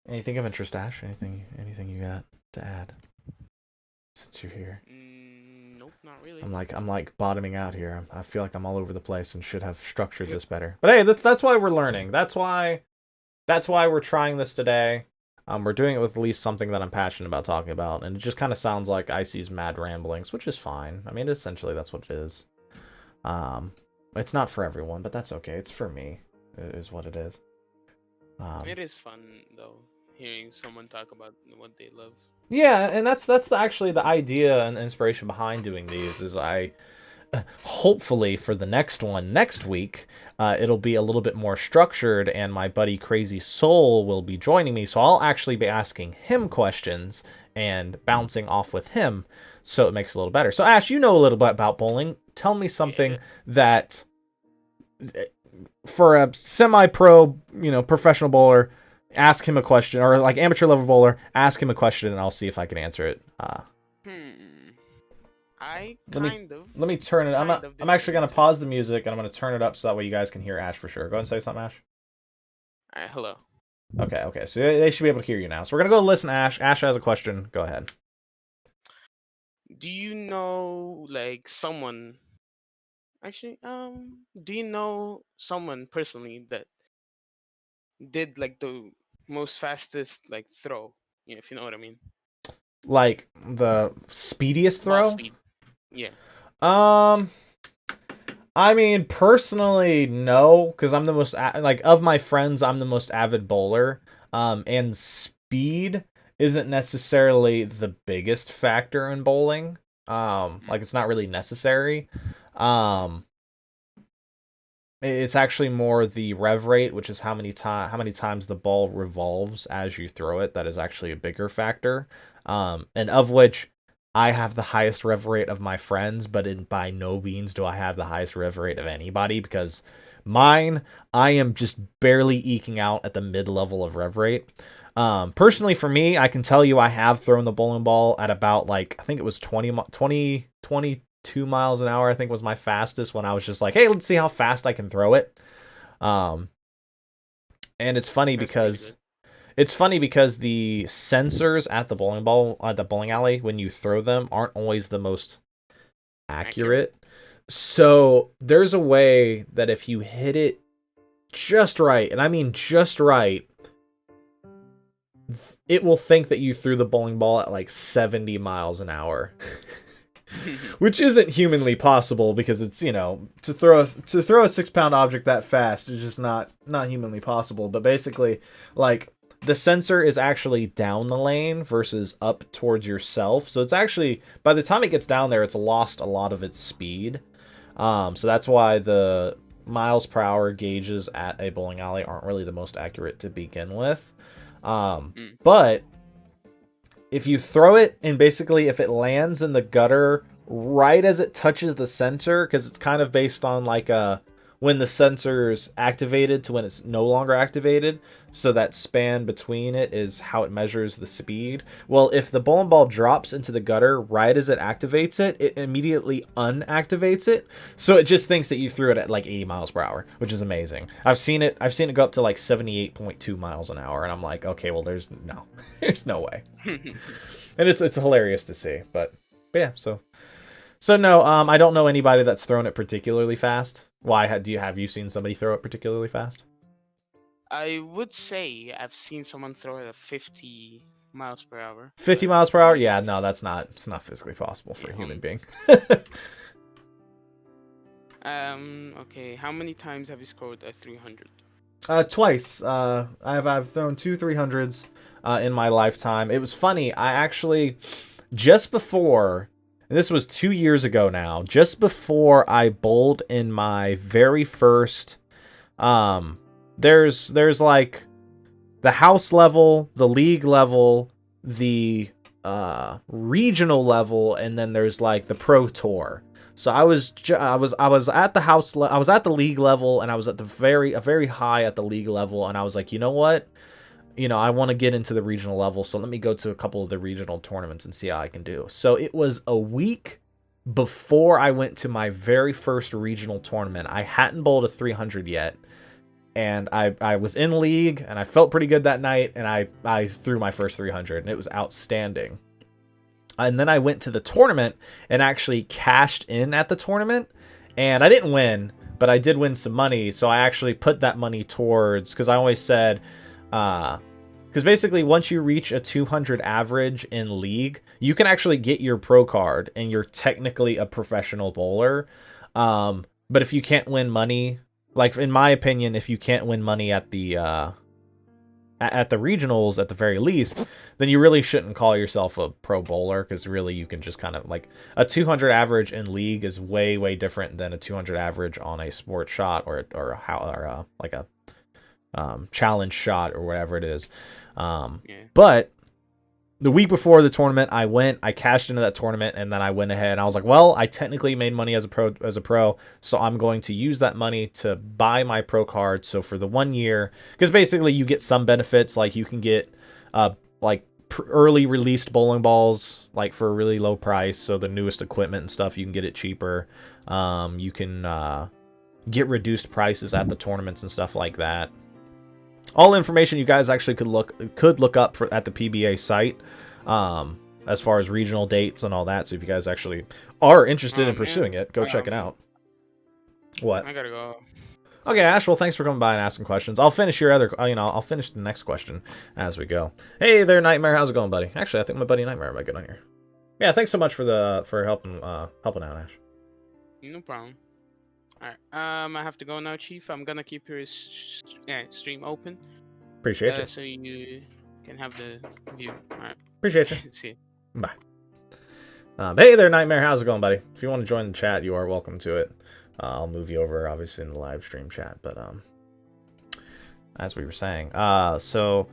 Anything of interest, Ash? Anything you got to add since you're here? Nope, not really. I'm like bottoming out here. I feel like I'm all over the place and should have structured this better. But hey, that's why we're learning. That's why we're trying this today. We're doing it with at least something that I'm passionate about talking about, and it just kind of sounds like Icy's mad ramblings, which is fine. I mean, essentially that's what it is. It's not for everyone, but that's okay. It's for me, is what it is. It is fun though, hearing someone talk about what they love. Yeah, and that's actually the idea and the inspiration behind doing these. Is I hopefully for the next one next week, it'll be a little bit more structured, and my buddy Crazy Soul will be joining me, so I'll actually be asking him questions and bouncing off with him, so it makes it a little better. So Ash, you know a little bit about bowling. Tell me something that, for a semi-pro, professional bowler, ask him a question, or like amateur level bowler, ask him a question, and I'll see if I can answer it. Let me turn it. I'm actually gonna pause the music and I'm gonna turn it up so that way you guys can hear Ash for sure. Go ahead and say something, Ash. Alright, hello. Okay. So they should be able to hear you now. So we're gonna go listen to Ash. Ash has a question. Go ahead. Do you know like someone? Actually, do you know someone personally that did like the most fastest like throw? If you know what I mean. Like the speediest throw? Ball speed. Yeah. I mean, personally, no, because I'm the most of my friends, I'm the most avid bowler. And speed isn't necessarily the biggest factor in bowling. Like it's not really necessary. It's actually more the rev rate, which is how many times the ball revolves as you throw it. That is actually a bigger factor. And of which I have the highest rev rate of my friends, but by no means do I have the highest rev rate of anybody, because mine, I am just barely eking out at the mid-level of rev rate. Personally, for me, I can tell you I have thrown the bowling ball at about, like, I think it was 22 miles an hour, I think was my fastest, when I was just like, hey, let's see how fast I can throw it. And it's funny because the sensors at the bowling alley, when you throw them, aren't always the most accurate. So there's a way that if you hit it just right, and I mean just right, it will think that you threw the bowling ball at like 70 miles an hour. Which isn't humanly possible because it's, to throw a 6-pound object that fast is just not humanly possible. But basically, like, the sensor is actually down the lane versus up towards yourself. So it's actually, by the time it gets down there, it's lost a lot of its speed. So that's why the miles per hour gauges at a bowling alley aren't really the most accurate to begin with. But if you throw it and basically if it lands in the gutter right as it touches the sensor, because it's kind of based on like when the sensor's activated to when it's no longer activated, so that span between it is how it measures the speed. Well, if the bowling ball drops into the gutter right as it activates it, it immediately unactivates it, so it just thinks that you threw it at like 80 miles per hour, which is amazing. I've seen it go up to like 78.2 miles an hour, and I'm like, okay, well, there's no way. And it's hilarious to see, but yeah, so no, I don't know anybody that's thrown it particularly fast. Why have you seen somebody throw it particularly fast? I would say I've seen someone throw it at 50 miles per hour. 50 miles per hour? Yeah, no, it's not physically possible for a human being. Okay, how many times have you scored a 300? Twice. I've thrown 2 300s in my lifetime. It was funny. I actually just before, and this was 2 years ago now, just before I bowled in my very first there's like the house level, the league level, the regional level, and then there's like the pro tour. So I was at the I was at the league level, and I was at a very high at the league level, and I was like, you know what? I want to get into the regional level, so let me go to a couple of the regional tournaments and see how I can do. So it was a week before I went to my very first regional tournament. I hadn't bowled a 300 yet, and I was in league, and I felt pretty good that night, and I threw my first 300, and it was outstanding. And then I went to the tournament and actually cashed in at the tournament, and I didn't win, but I did win some money, so I actually put that money towards, because I always said, because basically once you reach a 200 average in league, you can actually get your pro card, and you're technically a professional bowler. But if you can't win money, like in my opinion, if you can't win money at the regionals at the very least, then you really shouldn't call yourself a pro bowler, because really you can just kind of like a 200 average in league is way different than a 200 average on a sports shot or like a challenge shot or whatever it is. But the week before the tournament, I cashed into that tournament, and then I went ahead and I was like, well, I technically made money as a pro, so I'm going to use that money to buy my pro card. So for the 1 year, because basically you get some benefits, like you can get early released bowling balls, like for a really low price. So the newest equipment and stuff, you can get it cheaper. You can get reduced prices at the tournaments and stuff like that. All information you guys actually could look up at the PBA site, as far as regional dates and all that. So if you guys actually are interested in pursuing it, go check it out. What? I gotta go. Okay, Ash. Well, thanks for coming by and asking questions. I'll finish I'll finish the next question as we go. Hey there, Nightmare. How's it going, buddy? Actually, I think my buddy Nightmare might get on here. Yeah, thanks so much for helping out, Ash. No problem. Alright, I have to go now, Chief. I'm gonna keep your stream open. Appreciate you. So you can have the view. Alright. Appreciate you. See you. Bye. Hey there, Nightmare. How's it going, buddy? If you want to join the chat, you are welcome to it. I'll move you over, obviously, in the live stream chat. But as we were saying, so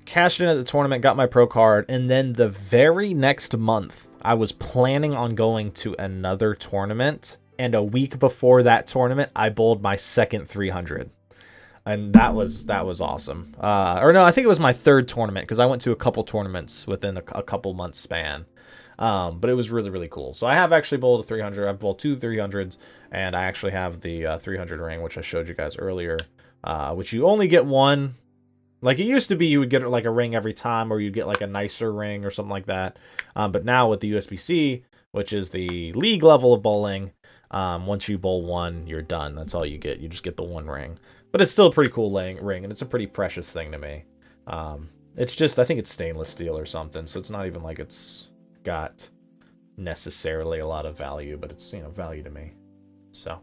cashed in at the tournament, got my pro card, and then the very next month, I was planning on going to another tournament. And a week before that tournament, I bowled my second 300, and that was awesome. Or no, I think it was my third tournament, because I went to a couple tournaments within a couple months span. But it was really cool. So I have actually bowled a 300. I've bowled 2 300s, and I actually have the 300 ring, which I showed you guys earlier, which you only get one. Like it used to be, you would get like a ring every time, or you'd get like a nicer ring or something like that. But now with the USBC, which is the league level of bowling, once you bowl one, you're done. That's all you get. You just get the one ring. But it's still a pretty cool ring, and it's a pretty precious thing to me. It's just, I think it's stainless steel or something, so it's not even like it's got necessarily a lot of value, but it's, you know, value to me. So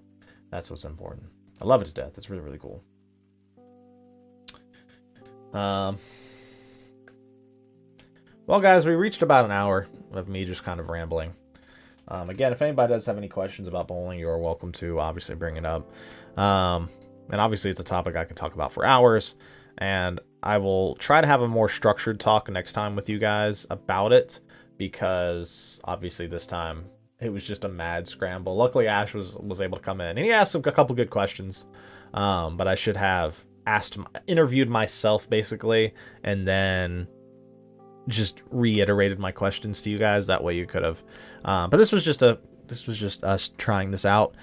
that's what's important. I love it to death. It's really, really cool. Well, guys, we reached about an hour of me just kind of rambling. Again, if anybody does have any questions about bowling, you are welcome to obviously bring it up. And obviously, it's a topic I can talk about for hours. And I will try to have a more structured talk next time with you guys about it, because obviously this time it was just a mad scramble. Luckily, Ash was able to come in, and he asked a couple good questions. But I should have interviewed myself basically, and then just reiterated my questions to you guys. That way you could have. But this was just us trying this out,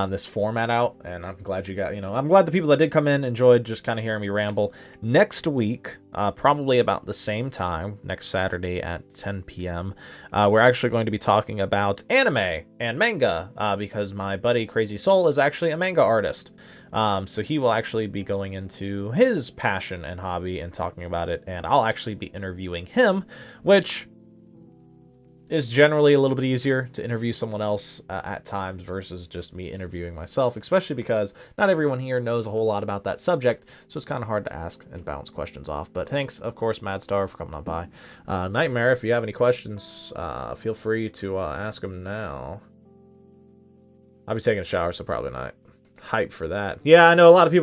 this format out, and I'm glad you got, I'm glad the people that did come in enjoyed just kind of hearing me ramble. Next week, probably about the same time, next Saturday at 10 p.m., we're actually going to be talking about anime and manga, because my buddy Crazy Soul is actually a manga artist. So he will actually be going into his passion and hobby and talking about it, and I'll actually be interviewing him, which is generally a little bit easier to interview someone else at times versus just me interviewing myself, especially because not everyone here knows a whole lot about that subject, so it's kind of hard to ask and bounce questions off. But thanks, of course, Madstar, for coming on by. Nightmare, if you have any questions, feel free to ask them now. I'll be taking a shower, so probably not. Hype for that. Yeah, I know a lot of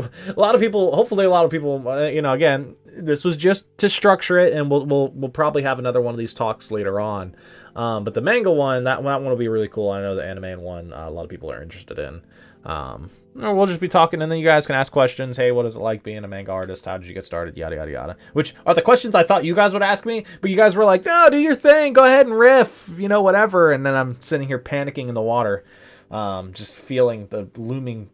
people, hopefully a lot of people, again, this was just to structure it, and we'll probably have another one of these talks later on. But the manga one, that one will be really cool. I know the anime one, a lot of people are interested in. We'll just be talking, and then you guys can ask questions. Hey, what is it like being a manga artist? How did you get started? Yada, yada, yada. Which are the questions I thought you guys would ask me, but you guys were like, no, do your thing. Go ahead and riff, whatever. And then I'm sitting here panicking in the water, just feeling the looming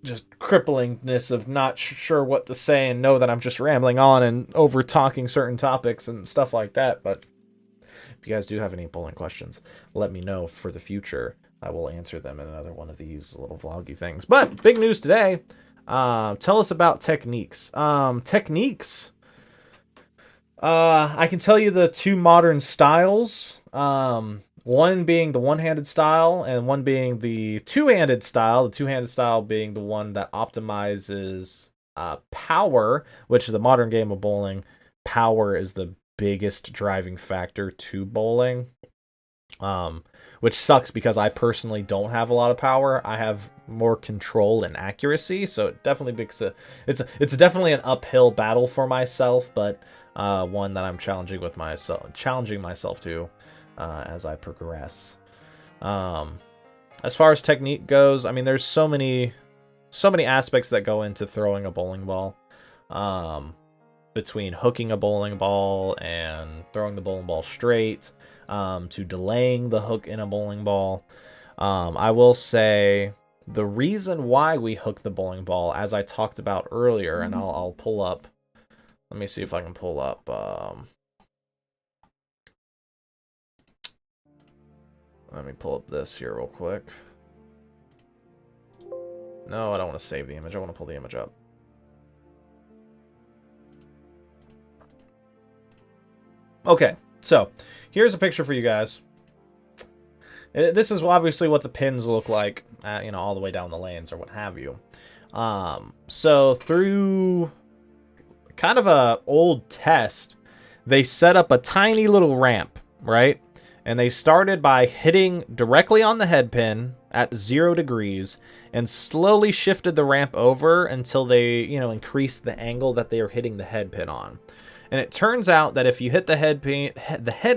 just cripplingness of not sure what to say, and know that I'm just rambling on and over talking certain topics and stuff like that. But if you guys do have any bowling questions, let me know for the future. I will answer them in another one of these little vloggy things. But big news today. Tell us about techniques. Techniques. I can tell you the two modern styles. One being the one-handed style, and one being the two-handed style. The two-handed style being the one that optimizes power, which is the modern game of bowling. Power is the biggest driving factor to bowling, which sucks because I personally don't have a lot of power. I have more control and accuracy, so it definitely makes it's definitely an uphill battle for myself, but one that I'm challenging myself to. As I progress. As far as technique goes, I mean, there's so many aspects that go into throwing a bowling ball. Between hooking a bowling ball and throwing the bowling ball straight, to delaying the hook in a bowling ball. I will say the reason why we hook the bowling ball, as I talked about earlier, and I'll pull up. Let me see if I can pull up. Let me pull up this here real quick. No, I don't want to save the image. I want to pull the image up. Okay, so here's a picture for you guys. This is obviously what the pins look like, all the way down the lanes or what have you. So through kind of a old test, they set up a tiny little ramp, right? And they started by hitting directly on the head pin at 0 degrees and slowly shifted the ramp over until they, increased the angle that they are hitting the head pin on. And it turns out that if you hit the head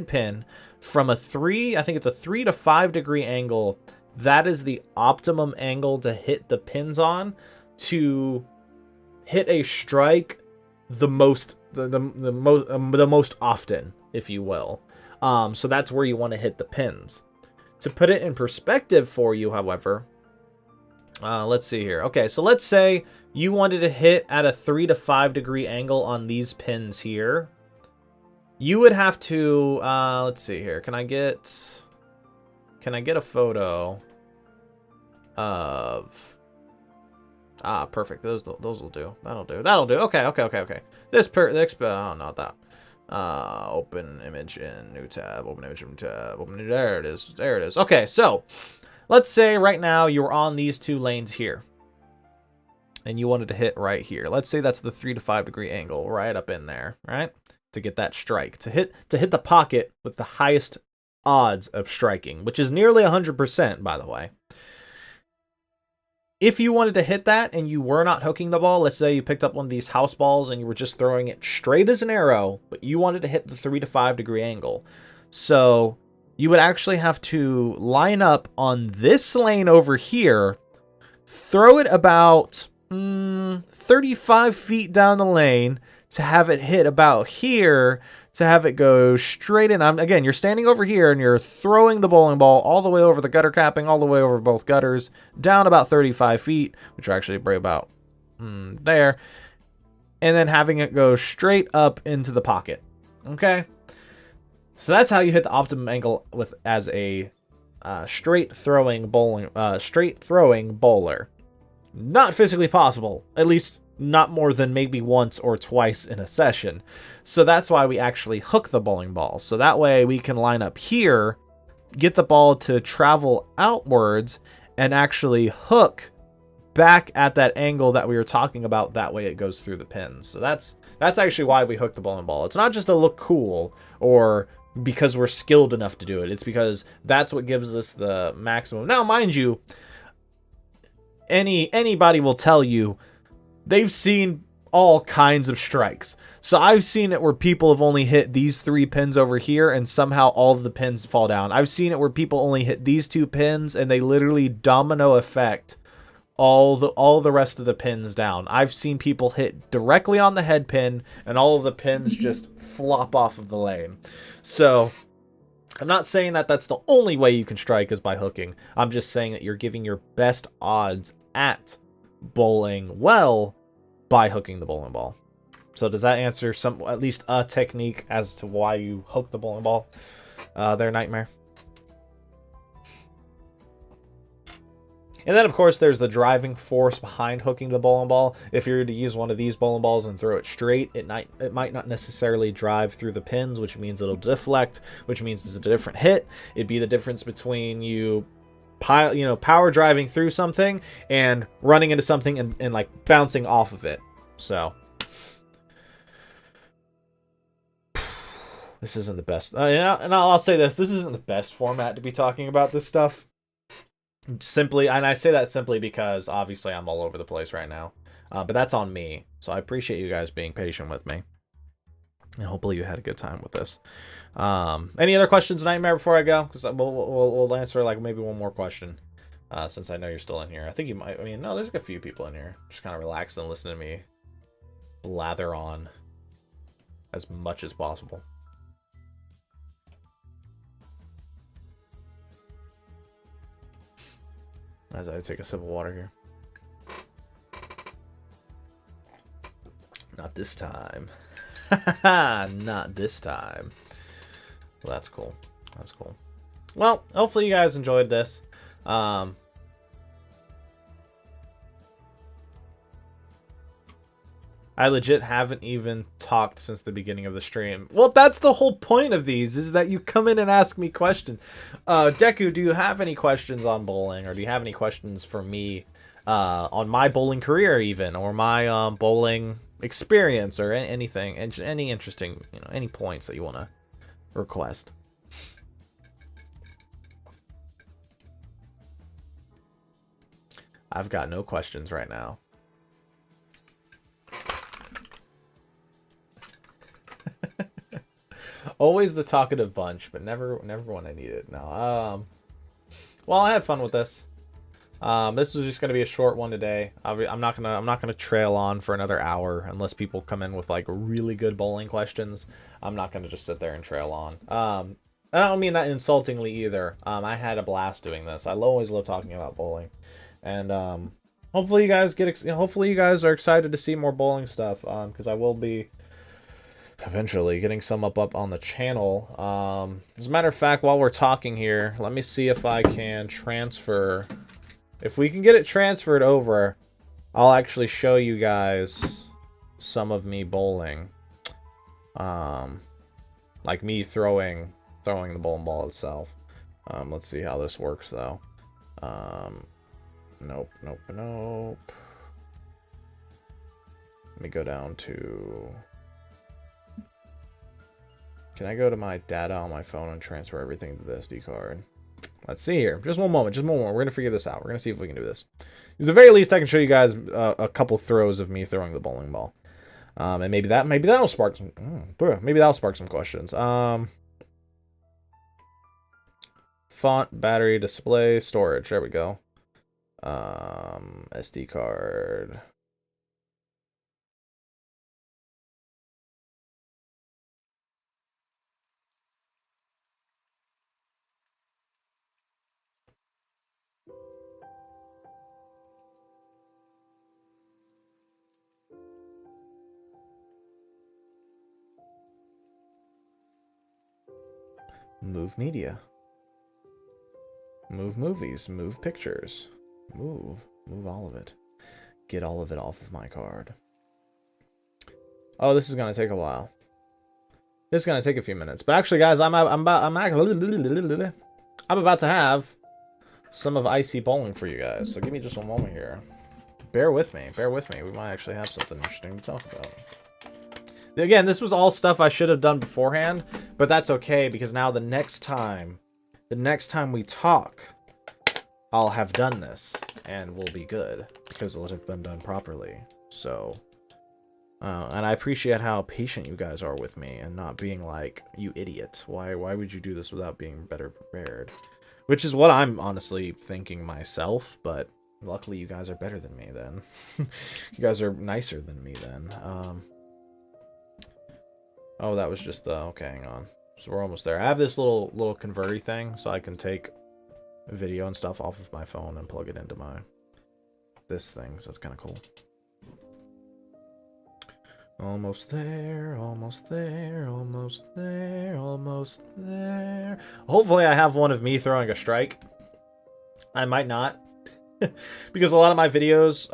pin from I think it's a 3 to 5 degree angle, that is the optimum angle to hit the pins on to hit a strike the most often, if you will. So that's where you want to hit the pins. To put it in perspective for you, however, let's see here. Okay, so let's say you wanted to hit at a 3 to 5 degree angle on these pins here. You would have to, let's see here. Can I get a photo of, Ah, perfect. Those will do. That'll do. That'll do. Okay, okay, okay, okay. Oh, not that. Open image in new tab. Open image in new tab. Open. There it is. There it is. Okay, so let's say right now you're on these 2 lanes here, and you wanted to hit right here. Let's say that's the 3 to 5 degree angle right up in there, right? To get that strike, to hit the pocket with the highest odds of striking, which is nearly 100%, by the way. If you wanted to hit that and you were not hooking the ball, let's say you picked up one of these house balls and you were just throwing it straight as an arrow, but you wanted to hit the 3 to 5 degree angle. So you would actually have to line up on this lane over here, throw it about 35 feet down the lane to have it hit about here, to have it go straight in. Again, you're standing over here and you're throwing the bowling ball all the way over the gutter capping, all the way over both gutters, down about 35 feet, which are actually about there, and then having it go straight up into the pocket. Okay? So that's how you hit the optimum angle as a straight throwing bowler. Not physically possible, at least not more than maybe once or twice in a session. So that's why we actually hook the bowling ball. So that way we can line up here, get the ball to travel outwards, and actually hook back at that angle that we were talking about. That way it goes through the pins. So that's actually why we hook the bowling ball. It's not just to look cool or because we're skilled enough to do it. It's because that's what gives us the maximum. Now, mind you, anybody will tell you they've seen all kinds of strikes. So I've seen it where people have only hit these 3 pins over here and somehow all of the pins fall down. I've seen it where people only hit these 2 pins and they literally domino effect all the rest of the pins down. I've seen people hit directly on the head pin and all of the pins just flop off of the lane. So I'm not saying that that's the only way you can strike is by hooking. I'm just saying that you're giving your best odds at bowling well by hooking the bowling ball. So does that answer at least a technique as to why you hook the bowling ball there, Nightmare? And then, of course, there's the driving force behind hooking the bowling ball. If you were to use one of these bowling balls and throw it straight, it might not necessarily drive through the pins, which means it'll deflect, which means it's a different hit. It'd be the difference between you power driving through something and running into something and like bouncing off of it. So this isn't the best. And I'll say this isn't the best format to be talking about this stuff. Simply, and I say that simply because obviously I'm all over the place right now. But that's on me. So I appreciate you guys being patient with me. And hopefully you had a good time with this. Any other questions, Nightmare, before I go? Because we'll answer like maybe one more question. Since I know you're still in here. I think you might. I mean, no, there's a few people in here. Just kind of relax and listen to me blather on as much as possible. As I take a sip of water here. Not this time. Not this time. Well, that's cool. That's cool. Well, hopefully you guys enjoyed this. I legit haven't even talked since the beginning of the stream. Well, that's the whole point of these, is that you come in and ask me questions. Deku, do you have any questions on bowling? Or do you have any questions for me on my bowling career even? Or my bowling experience? Or anything? Any interesting, any points that you want to request? I've got no questions right now. Always the talkative bunch, but never when I need it. No. Well, I had fun with this. This was just gonna be a short one today. I'm not gonna trail on for another hour unless people come in with like really good bowling questions. I'm not gonna just sit there and trail on. I don't mean that insultingly either. I had a blast doing this. I always love talking about bowling, and hopefully you guys hopefully you guys are excited to see more bowling stuff. Because I will be eventually getting some up on the channel. As a matter of fact, while we're talking here, let me see if I can transfer. If we can get it transferred over, I'll actually show you guys some of me bowling. Like me throwing the bowling ball itself. Let's see how this works though. Nope. Let me go down to... Can I go to my data on my phone and transfer everything to the SD card? Let's see here. Just one moment. We're going to figure this out. We're going to see if we can do this. At the very least, I can show you guys a couple throws of me throwing the bowling ball. And maybe that'll spark some... maybe that'll spark some questions. Font, battery, display, storage. There we go. SD card... Move media. Move movies. Move pictures. Move all of it. Get all of it off of my card. Oh, this is gonna take a while. This is gonna take a few minutes. But actually, guys, I'm about to have some of Icy Bowling for you guys. So give me just one moment here. Bear with me. We might actually have something interesting to talk about. Again, this was all stuff I should have done beforehand, but that's okay because now the next time we talk, I'll have done this and we'll be good because it'll have been done properly. So, and I appreciate how patient you guys are with me and not being like, you idiot. Why would you do this without being better prepared? Which is what I'm honestly thinking myself, but luckily you guys are better than me then. You guys are nicer than me then. Oh, that was just the... Okay, hang on. So we're almost there. I have this little converter thing, so I can take video and stuff off of my phone and plug it into this thing, so it's kind of cool. Almost there, almost there, almost there, almost there. Hopefully I have one of me throwing a strike. I might not. Because a lot of my videos...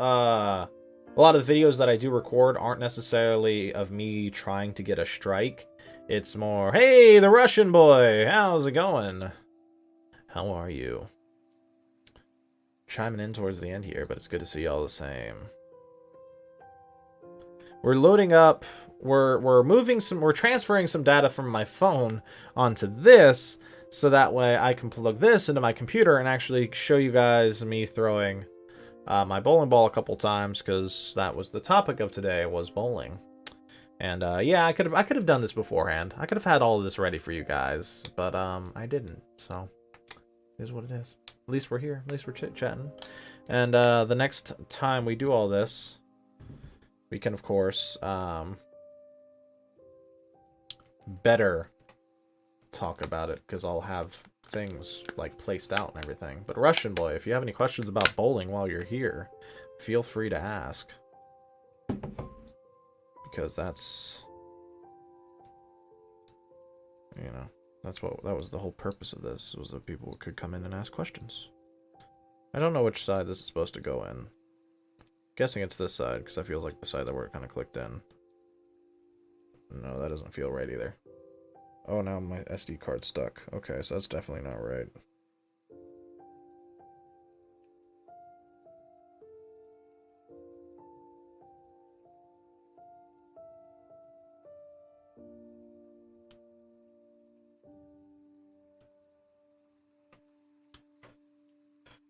A lot of the videos that I do record aren't necessarily of me trying to get a strike. It's more, hey, the Russian boy, how's it going? How are you? Chiming in towards the end here, but it's good to see y'all the same. We're loading up, we're transferring some data from my phone onto this, so that way I can plug this into my computer and actually show you guys me throwing my bowling ball a couple times, because that was the topic of today, was bowling. And yeah, I could have done this beforehand. I could have had all of this ready for you guys, but I didn't. So it is what it is. At least we're here. At least we're chit-chatting. And the next time we do all this, we can of course better talk about it, because I'll have things like placed out and everything. But Russian boy, if you have any questions about bowling while you're here, feel free to ask, because that's, you know, that was the whole purpose of this, was that people could come in and ask questions. I don't know which side this is supposed to go in. I'm guessing it's this side, because that feels like the side that we're kind of clicked in. No, that doesn't feel right either. Oh, now my SD card's stuck. Okay, so that's definitely not right.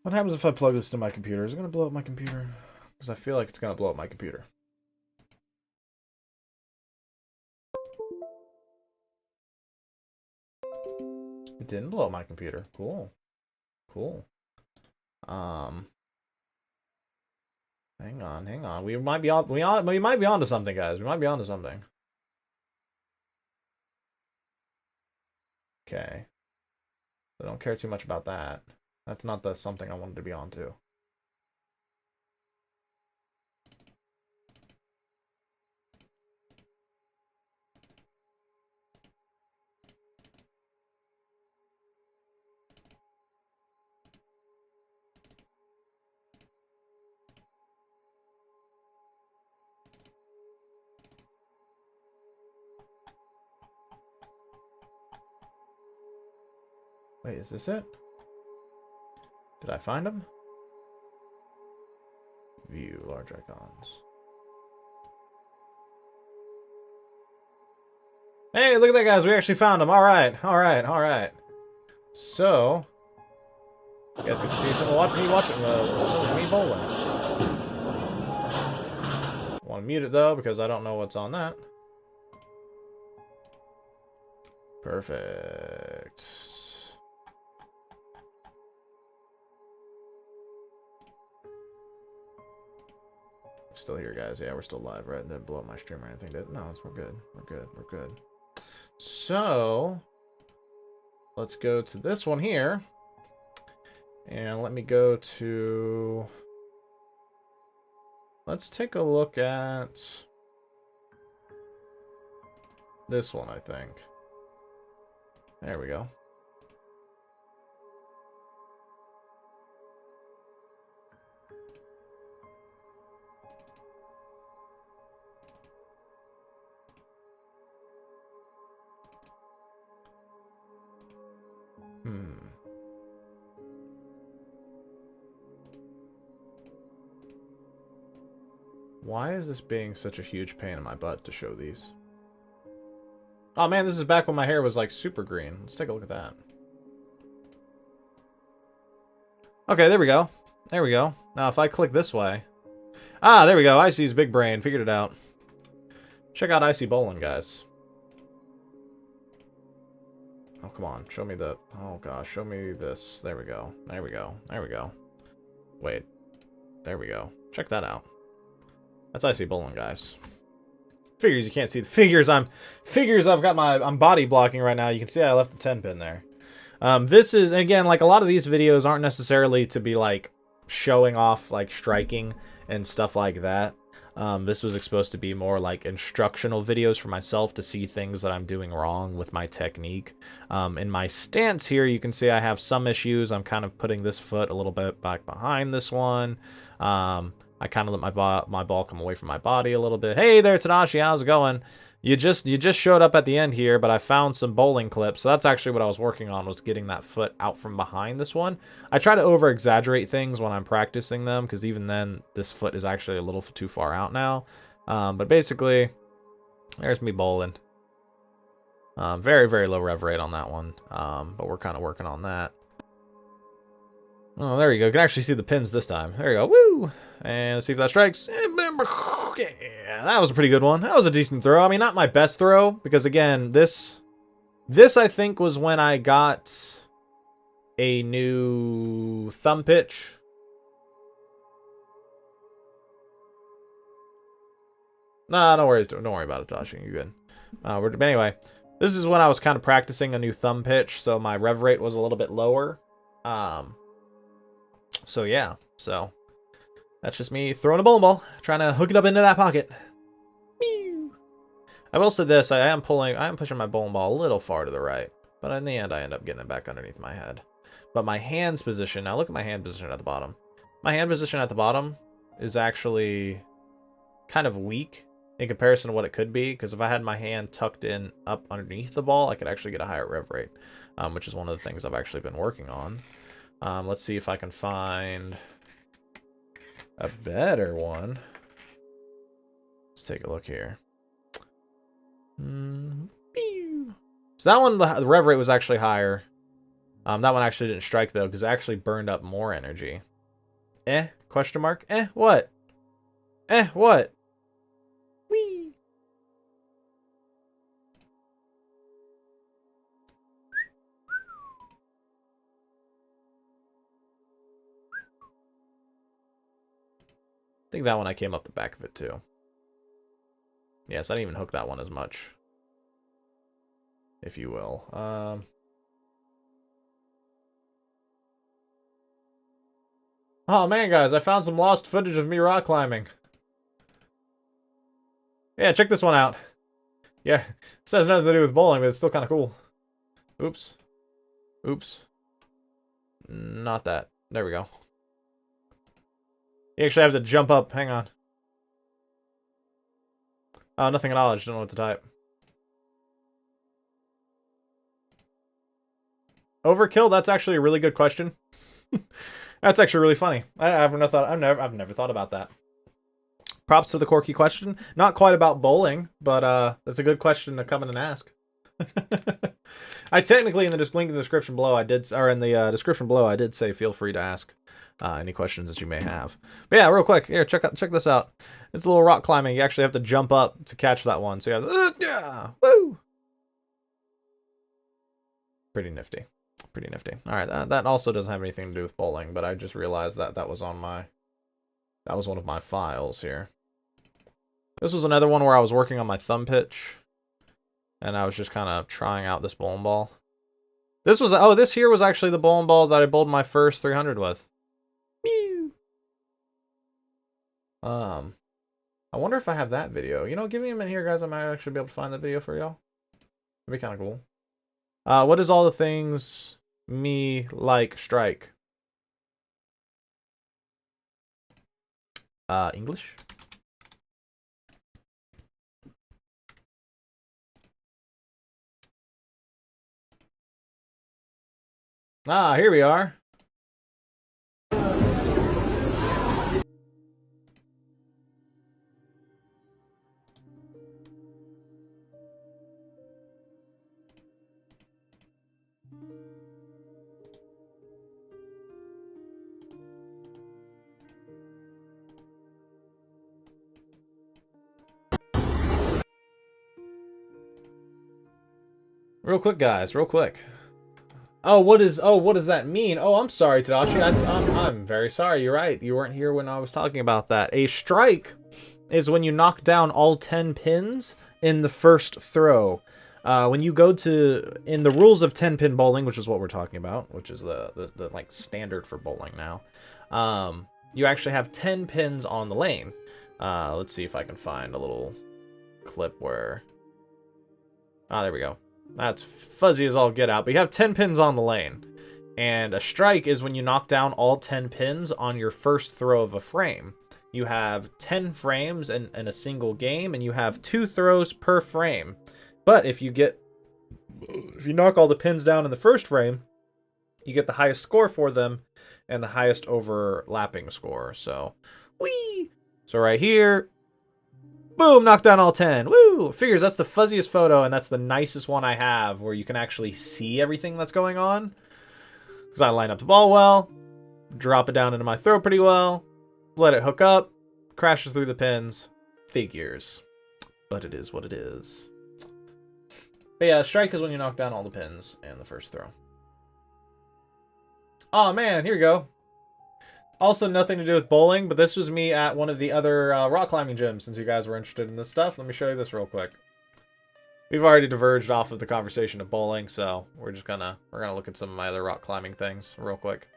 What happens if I plug this to my computer? Is it going to blow up my computer? Because I feel like it's going to blow up my computer. It didn't blow up my computer. Cool. Cool. Hang on. We might be onto something, guys. We might be onto something. Okay. I don't care too much about that. That's not the something I wanted to be onto. Wait, is this it? Did I find them? View large icons. Hey, look at that, guys. We actually found them. All right. All right. All right. So, you guys get to see some. Watch me bowling. Want to mute it, though, because I don't know what's on that. Perfect. Still here, guys. Yeah, we're still live, right? Didn't blow up my stream or anything, did it? No, we're good. We're good. We're good. So, let's go to this one here. And let me go to... Let's take a look at this one, I think. There we go. Why is this being such a huge pain in my butt to show these? Oh man, this is back when my hair was like super green. Let's take a look at that. Okay, there we go. There we go. Now if I click this way. Ah, there we go. Icy's big brain. Figured it out. Check out Icy Bowling, guys. Oh, come on. Show me the... Oh, gosh. Show me this. There we go. There we go. There we go. Wait. There we go. Check that out. That's Icy Bowling, guys. Figures you can't see the figures. I've got I'm body blocking right now. You can see I left the 10 pin there. This is, again, like a lot of these videos aren't necessarily to be like showing off like striking and stuff like that. This was supposed to be more like instructional videos for myself to see things that I'm doing wrong with my technique. In my stance here, you can see I have some issues. I'm kind of putting this foot a little bit back behind this one. I kind of let my ball come away from my body a little bit. Hey there, Tanashi, how's it going? You just showed up at the end here, but I found some bowling clips. So that's actually what I was working on, was getting that foot out from behind this one. I try to over-exaggerate things when I'm practicing them, because even then, this foot is actually a little too far out now. But basically, there's me bowling. Very, very low rev rate on that one, but we're kind of working on that. Oh, there you go. You can actually see the pins this time. There you go. Woo! And let's see if that strikes. Yeah, that was a pretty good one. That was a decent throw. I mean, not my best throw, because again, this I think was when I got a new thumb pitch. Nah, don't worry about it, Toshi. You're good. But anyway, this is when I was kind of practicing a new thumb pitch, so my rev rate was a little bit lower. So yeah, so that's just me throwing a bowling ball, trying to hook it up into that pocket. I will say this, I am pushing my bowling ball a little far to the right, but in the end I end up getting it back underneath my head. But my hands position, now look at my hand position at the bottom. My hand position at the bottom is actually kind of weak in comparison to what it could be, because if I had my hand tucked in up underneath the ball, I could actually get a higher rev rate, which is one of the things I've actually been working on. Let's see if I can find a better one. Let's take a look here. So that one, the rev rate was actually higher. That one actually didn't strike, though, because it actually burned up more energy. Question mark? What? What? Whee! I think that one I came up the back of it, too. Yes, I didn't even hook that one as much, if you will. Oh man, guys, I found some lost footage of me rock climbing. Yeah, check this one out. Yeah, this has nothing to do with bowling, but it's still kind of cool. Oops. Oops. Not that. There we go. You actually have to jump up. Hang on. Oh, nothing at all. I just don't know what to type. Overkill? That's actually a really good question. That's actually really funny. I've never thought about that. Props to the quirky question. Not quite about bowling, but that's a good question to come in and ask. I technically in the link in the description below, I did, or in the description below, I did say feel free to ask any questions that you may have. But yeah, real quick, here, check this out. It's a little rock climbing. You actually have to jump up to catch that one. So you have, yeah, woo. Pretty nifty. Pretty nifty. All right, that also doesn't have anything to do with bowling, but I just realized that that was on my, that was one of my files here. This was another one where I was working on my thumb pitch, and I was just kind of trying out this bowling ball. This was, oh, this here was actually the bowling ball that I bowled my first 300 with. Mew. I wonder if I have that video. You know, give me a minute here, guys. I might actually be able to find that video for y'all. That'd be kind of cool. What is all the things me like strike? English? Ah, here we are. Real quick, guys, real quick. Oh, what does that mean? Oh, I'm sorry, Tadashi. I'm very sorry. You're right. You weren't here when I was talking about that. A strike is when you knock down all 10 pins in the first throw. When you go to, in the rules of 10-pin bowling, which is what we're talking about, which is the like standard for bowling now, you actually have 10 pins on the lane. Let's see if I can find a little clip where... Ah, there we go. That's fuzzy as all get out, but you have 10 pins on the lane. And a strike is when you knock down all 10 pins on your first throw of a frame. You have 10 frames in a single game, and you have 2 throws per frame. But if you knock all the pins down in the first frame, you get the highest score for them and the highest overlapping score. So, whee! So right here, boom, knock down all 10. Woo! Figures that's the fuzziest photo, and that's the nicest one I have, where you can actually see everything that's going on. Because I line up the ball well, drop it down into my throw pretty well, let it hook up, crashes through the pins. Figures. But it is what it is. But yeah, strike is when you knock down all the pins in the first throw. Oh man, here we go. Also nothing to do with bowling, but this was me at one of the other rock climbing gyms, since you guys were interested in this stuff. Let me show you this real quick. We've already diverged off of the conversation of bowling, so we're gonna look at some of my other rock climbing things real quick.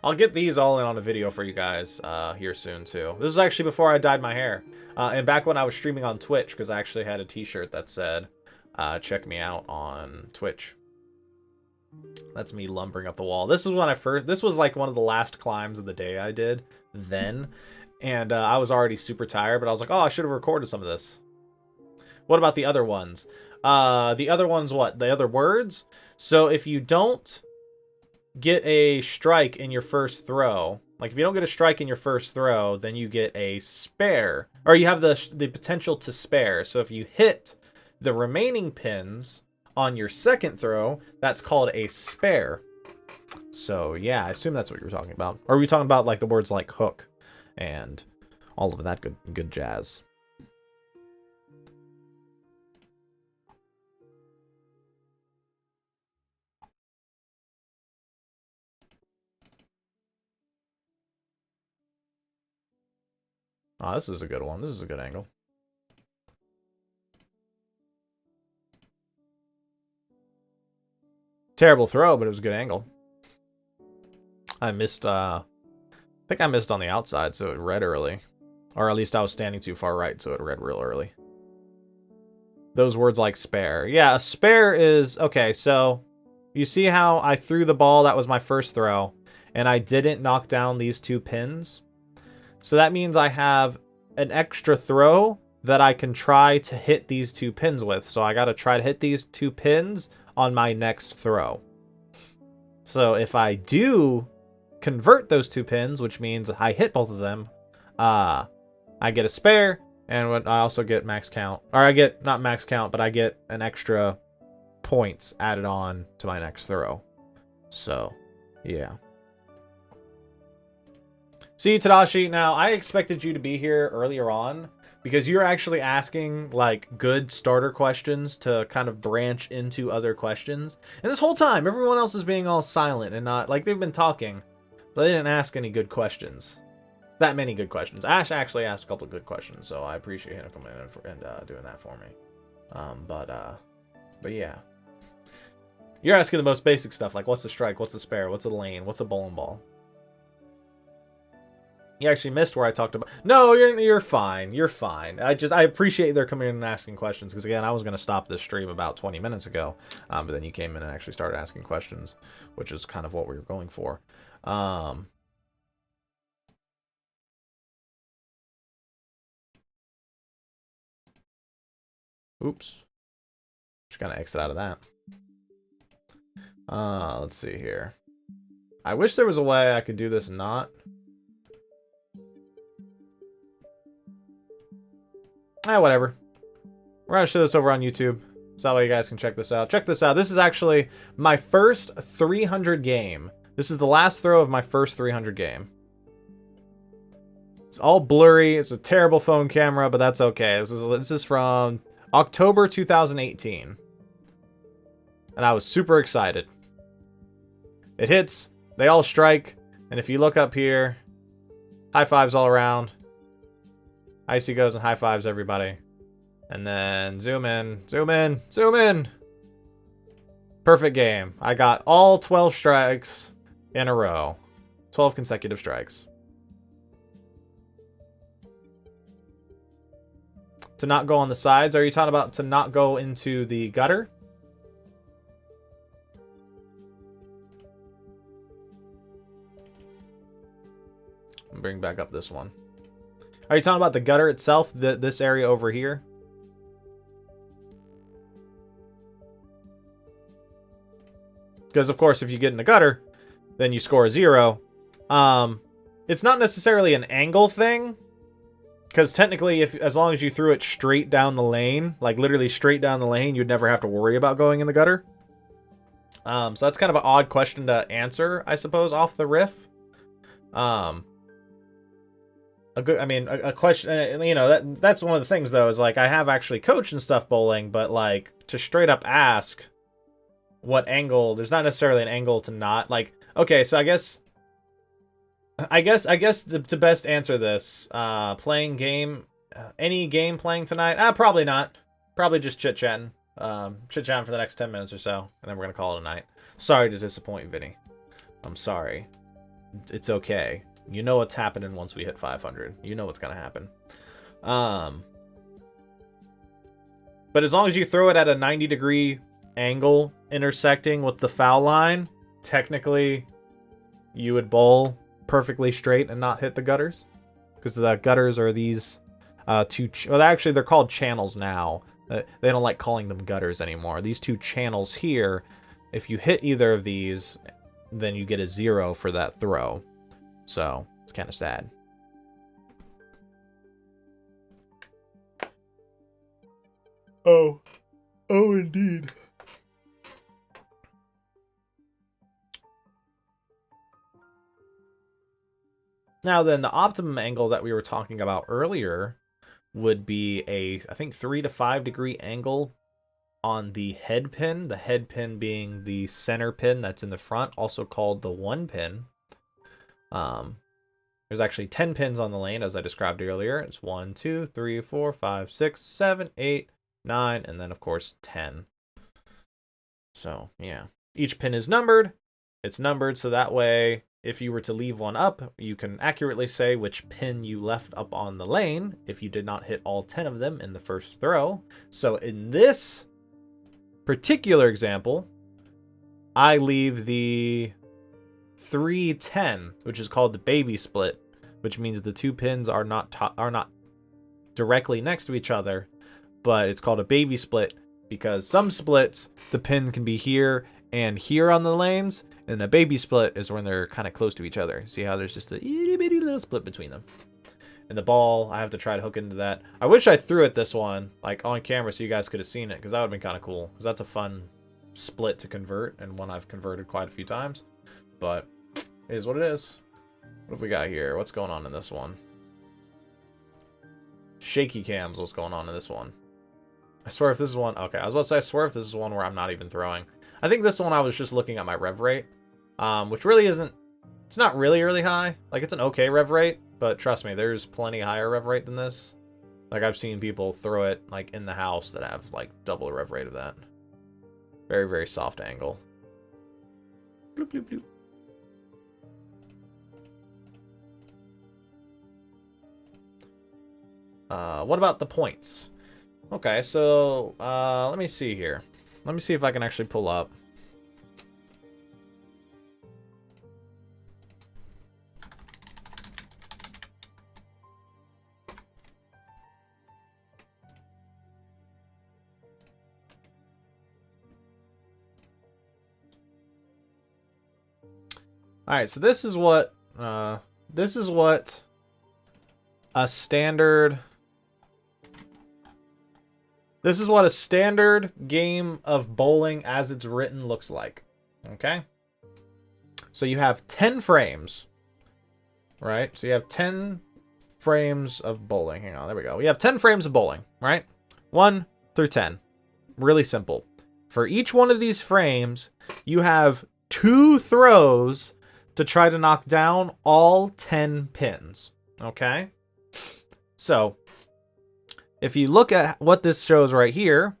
I'll get these all in on a video for you guys here soon too. This is actually before I dyed my hair. And back when I was streaming on Twitch, because I actually had a t-shirt that said, check me out on Twitch. That's me lumbering up the wall. This is when this was like one of the last climbs of the day I did then. And I was already super tired, but I was like, oh, I should have recorded some of this. What about the other ones? The other ones, what? The other words? So if you don't get a strike in your first throw, like if you don't get a strike in your first throw, then you get a spare. Or you have the potential to spare. So if you hit the remaining pins on your second throw, that's called a spare. So yeah, I assume that's what you were talking about. Or are we talking about like the words like hook and all of that good jazz? Oh, this is a good one. This is a good angle. Terrible throw, but it was a good angle. I missed, I think I missed on the outside, so it read early. Or at least I was standing too far right, so it read real early. Those words like spare. Yeah, a spare is, okay, so you see how I threw the ball, that was my first throw, and I didn't knock down these 2 pins? So that means I have an extra throw that I can try to hit these 2 pins with. So I gotta try to hit these 2 pins on my next throw. So if I do convert those 2 pins, which means I hit both of them, I get a spare, and I also get max count. Or I get, not max count, but I get an extra points added on to my next throw. So, yeah. See, Tadashi, now I expected you to be here earlier on because you're actually asking like good starter questions to kind of branch into other questions. And this whole time, everyone else is being all silent and not like they've been talking, but they didn't ask any good questions. That many good questions. Ash actually asked a couple of good questions, so I appreciate him coming in and doing that for me. But yeah. You're asking the most basic stuff, like what's a strike, what's a spare, what's a lane, what's a bowling ball. You actually missed where I talked about... No, you're fine. You're fine. I appreciate their coming in and asking questions, because again, I was going to stop this stream about 20 minutes ago, but then you came in and actually started asking questions, which is kind of what we were going for. Oops. Just gotta exit out of that. Let's see here. I wish there was a way I could do this and not. Whatever. We're gonna show this over on YouTube, so that way you guys can check this out. Check this out. This is actually my first 300 game. This is the last throw of my first 300 game. It's all blurry. It's a terrible phone camera, but that's okay. This is from October 2018. And I was super excited. It hits, they all strike, and if you look up here, high fives all around. Icy goes and high fives everybody. And then zoom in, zoom in, zoom in. Perfect game. I got all 12 strikes in a row. 12 consecutive strikes. To not go on the sides. Are you talking about to not go into the gutter? Bring back up this one. Are you talking about the gutter itself? This area over here? Because, of course, if you get in the gutter, then you score a 0. It's not necessarily an angle thing. Because technically, as long as you threw it straight down the lane, like literally straight down the lane, you'd never have to worry about going in the gutter. So that's kind of an odd question to answer, I suppose, off the riff. A question, you know, that's one of the things, though, is like I have actually coached and stuff bowling, but like to straight up ask what angle, there's not necessarily an angle to not, like, okay, so I guess to best answer this, playing game, any game playing tonight? Probably not. Probably just chit-chatting. Chit-chatting for the next 10 minutes or so, and then we're going to call it a night. Sorry to disappoint, Vinny. I'm sorry. It's okay. You know what's happening once we hit 500. You know what's going to happen. But as long as you throw it at a 90-degree angle intersecting with the foul line, technically you would bowl perfectly straight and not hit the gutters. Because the gutters are these two... well, actually, they're called channels now. They don't like calling them gutters anymore. These two channels here, if you hit either of these, then you get a 0 for that throw. So, it's kind of sad. Oh, indeed. Now then, the optimum angle that we were talking about earlier would be a, I think, 3 to 5 degree angle on the head pin. The head pin being the center pin that's in the front, also called the 1 pin. There's actually 10 pins on the lane, as I described earlier. It's 1, 2, 3, 4, 5, 6, 7, 8, 9, and then, of course, 10. So, yeah. Each pin is numbered. It's numbered so that way, if you were to leave one up, you can accurately say which pin you left up on the lane if you did not hit all 10 of them in the first throw. So, in this particular example, I leave the 310, which is called the baby split, which means the two pins are not directly next to each other, but it's called a baby split because some splits the pin can be here and here on the lanes, And a baby split is when they're kind of close to each other. See how there's just a itty bitty little split between them. And the ball, I have to try to hook into that. I wish I threw it this one, like, on camera so you guys could have seen it, because that would have been kind of cool. Because that's a fun split to convert, and one I've converted quite a few times. But it is what it is. What have we got here? What's going on in this one? Shaky cams, what's going on in this one? I swear if this is one... Okay, I was about to say, I swear if this is one where I'm not even throwing. I think this one I was just looking at my rev rate, which really isn't... It's not really, really high. Like, it's an okay rev rate, but trust me, there's plenty higher rev rate than this. Like, I've seen people throw it, like, in the house that have, like, double the rev rate of that. Very, very soft angle. Bloop, bloop, bloop. What about the points? Okay, so, let me see here. Let me see if I can actually pull up. Alright, so this is what a standard... This is what a standard game of bowling as it's written looks like. Okay? So you have 10 frames. Right? So you have 10 frames of bowling. Hang on, there we go. We have 10 frames of bowling, right? 1 through 10. Really simple. For each one of these frames, you have 2 throws to try to knock down all 10 pins. Okay? So, if you look at what this shows right here...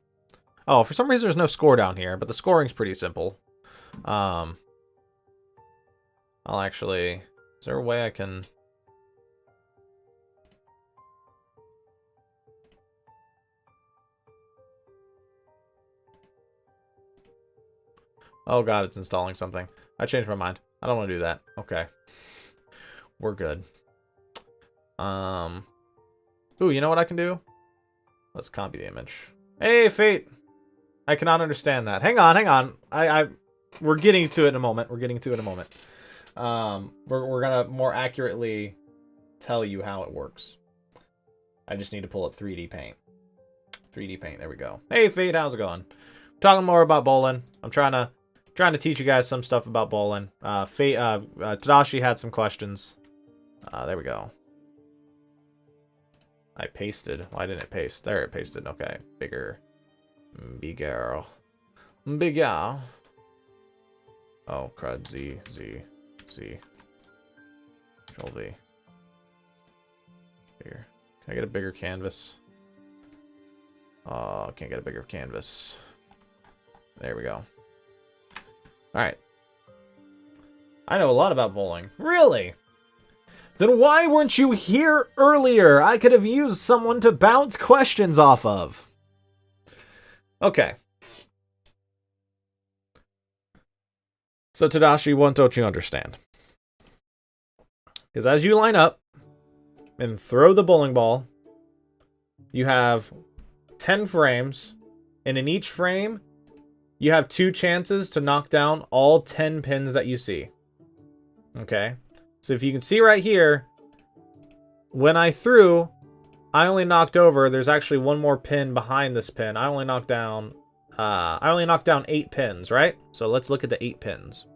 Oh, for some reason there's no score down here, but the scoring's pretty simple. I'll actually... Is there a way I can... Oh god, it's installing something. I changed my mind. I don't want to do that. Okay. We're good. Ooh, you know what I can do? Let's copy the image. Hey, Fate! I cannot understand that. Hang on, hang on. We're getting to it in a moment. We're getting to it in a moment. We're gonna more accurately tell you how it works. I just need to pull up 3D Paint. 3D Paint, there we go. Hey, Fate, how's it going? Talking more about bowling. I'm trying to teach you guys some stuff about bowling. Tadashi had some questions. There we go. I pasted. Why didn't it paste? There, it pasted. Okay, bigger. Bigger. Bigger. Oh, crud. Z. Control V. Bigger. Can I get a bigger canvas? Oh, can't get a bigger canvas. There we go. Alright. I know a lot about bowling. Really? Then why weren't you here earlier? I could have used someone to bounce questions off of. Okay. So, Tadashi, what don't you understand? Because as you line up and throw the bowling ball, you have 10 frames, and in each frame, you have 2 chances to knock down all 10 pins that you see. Okay? So if you can see right here, when I threw, I only knocked over, there's actually one more pin behind this pin. I only knocked down 8 pins, right? So let's look at the 8 pins.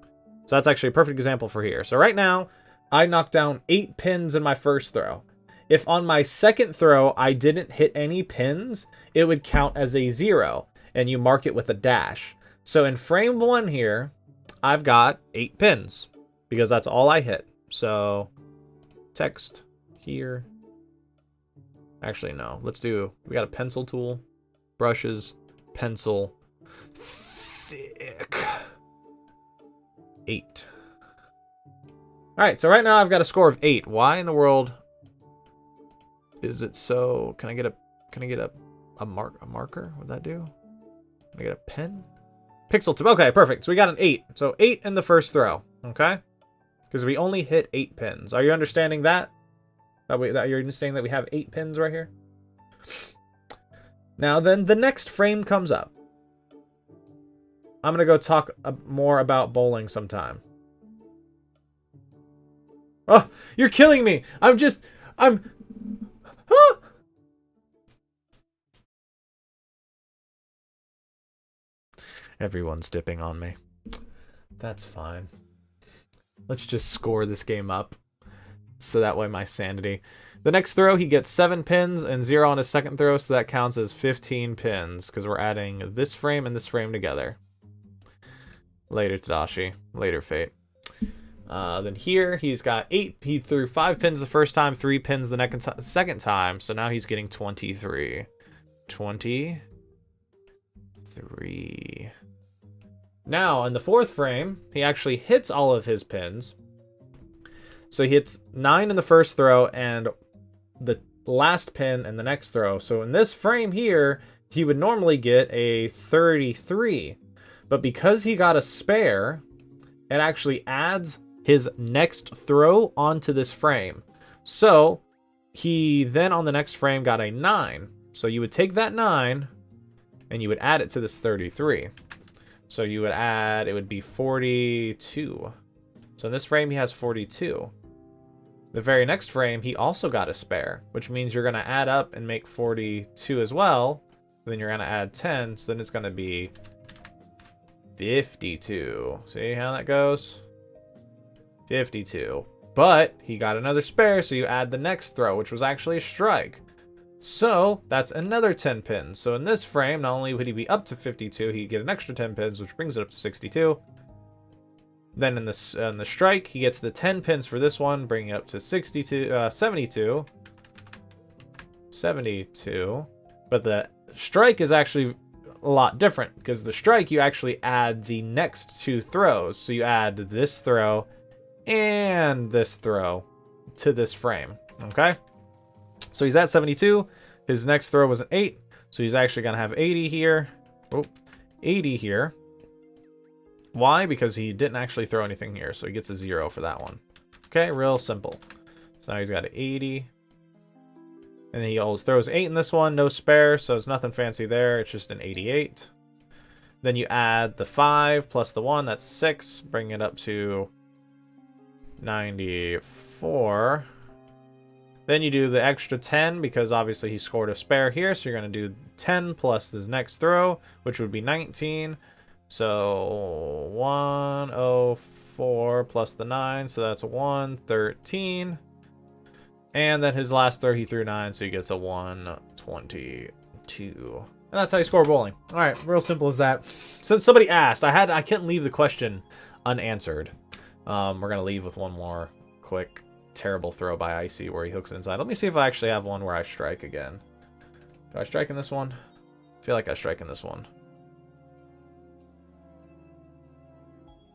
So that's actually a perfect example for here. So right now, I knocked down 8 pins in my first throw. If on my second throw, I didn't hit any pins, it would count as a 0, and you mark it with a dash. So in frame 1 here, I've got 8 pins, because that's all I hit. So, text here. Actually, no. Let's do... We got a pencil tool. Brushes. Pencil. Thick. 8. Alright, so right now I've got a score of 8. Why in the world is it so... Can I get a marker? Would that do? Can I get a pen? Pixel tip. Okay, perfect. So we got an 8. So 8 in the first throw. Okay? Because we only hit 8 pins. Are you understanding that? That you're understanding that we have 8 pins right here? Now then, the next frame comes up. I'm gonna go talk more about bowling sometime. Oh, you're killing me. I'm. Ah! Everyone's dipping on me. That's fine. Let's just score this game up. So that way my sanity. The next throw, he gets 7 pins and 0 on his second throw, so that counts as 15 pins, because we're adding this frame and this frame together. Later, Tadashi. Later, Fate. Then here, he's got 8. He threw 5 pins the first time, 3 pins the second time, so now he's getting 23. 23. Now, in the fourth frame, he actually hits all of his pins. So he hits 9 in the first throw and the last pin in the next throw. So in this frame here, he would normally get a 33. But because he got a spare, it actually adds his next throw onto this frame. So he then on the next frame got a 9. So you would take that 9 and you would add it to this 33. So you would add, it would be 42. So in this frame, he has 42. The very next frame, he also got a spare, which means you're going to add up and make 42 as well. Then you're going to add 10, so then it's going to be 52. See how that goes? 52. But he got another spare, so you add the next throw, which was actually a strike. So that's another 10 pins. So in this frame, not only would he be up to 52, he'd get an extra 10 pins, which brings it up to 62. Then in the strike, he gets the 10 pins for this one, bringing it up to 72. But the strike is actually a lot different, because the strike, you actually add the next 2 throws. So you add this throw and this throw to this frame. Okay? So he's at 72. His next throw was an 8. So he's actually going to have 80 here. Oh, 80 here. Why? Because he didn't actually throw anything here. So he gets a 0 for that one. Okay, real simple. So now he's got an 80. And then he always throws 8 in this one. No spare, so it's nothing fancy there. It's just an 88. Then you add the 5 plus the 1. That's 6. Bring it up to 94. Then you do the extra 10 because obviously he scored a spare here. So you're going to do 10 plus his next throw, which would be 19. So 104 plus the 9. So that's 113. And then his last throw, he threw 9. So he gets a 122. And that's how you score bowling. All right, real simple as that. Since somebody asked, I couldn't leave the question unanswered. We're going to leave with one more quick terrible throw by Icy where he hooks it inside. Let me see if I actually have one where I strike again. Do I strike in this one? I feel like I strike in this one.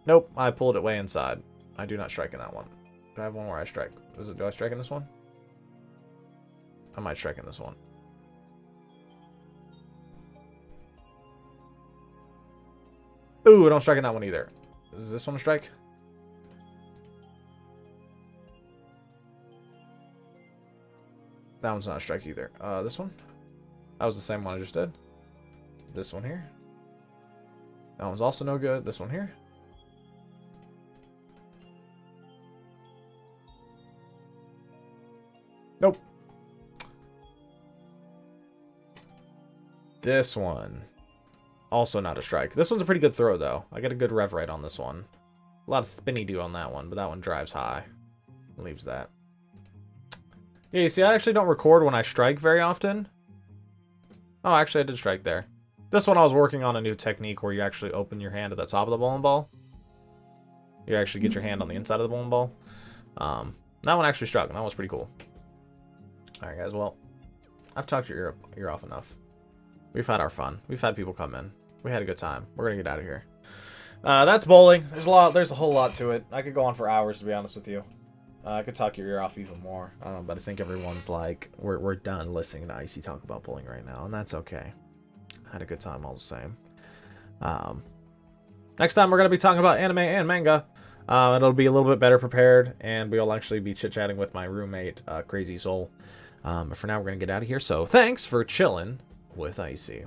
Nope, I pulled it way inside. I do not strike in that one. Do I have one where I strike? Do I strike in this one? I might strike in this one. Ooh, I don't strike in that one either. Is this one a strike? That one's not a strike either. This one? That was the same one I just did. This one here. That one's also no good. This one here. Nope. This one. Also not a strike. This one's a pretty good throw, though. I get a good rev rate on this one. A lot of spinny do on that one, but that one drives high. Leaves that. Yeah, you see, I actually don't record when I strike very often. Oh, actually, I did strike there. This one I was working on a new technique where you actually open your hand at the top of the bowling ball. You actually get your hand on the inside of the bowling ball. That one actually struck, and that was pretty cool. Alright, guys, well, I've talked your ear off enough. We've had our fun. We've had people come in. We had a good time. We're gonna get out of here. That's bowling. There's a whole lot to it. I could go on for hours, to be honest with you. I could talk your ear off even more. But I think everyone's like, we're done listening to Icy talk about bowling right now, and that's okay. I had a good time all the same. Next time we're gonna be talking about anime and manga. It'll be a little bit better prepared, and we'll actually be chit-chatting with my roommate, Crazy Soul. But for now, we're gonna get out of here. So thanks for chilling with Icy.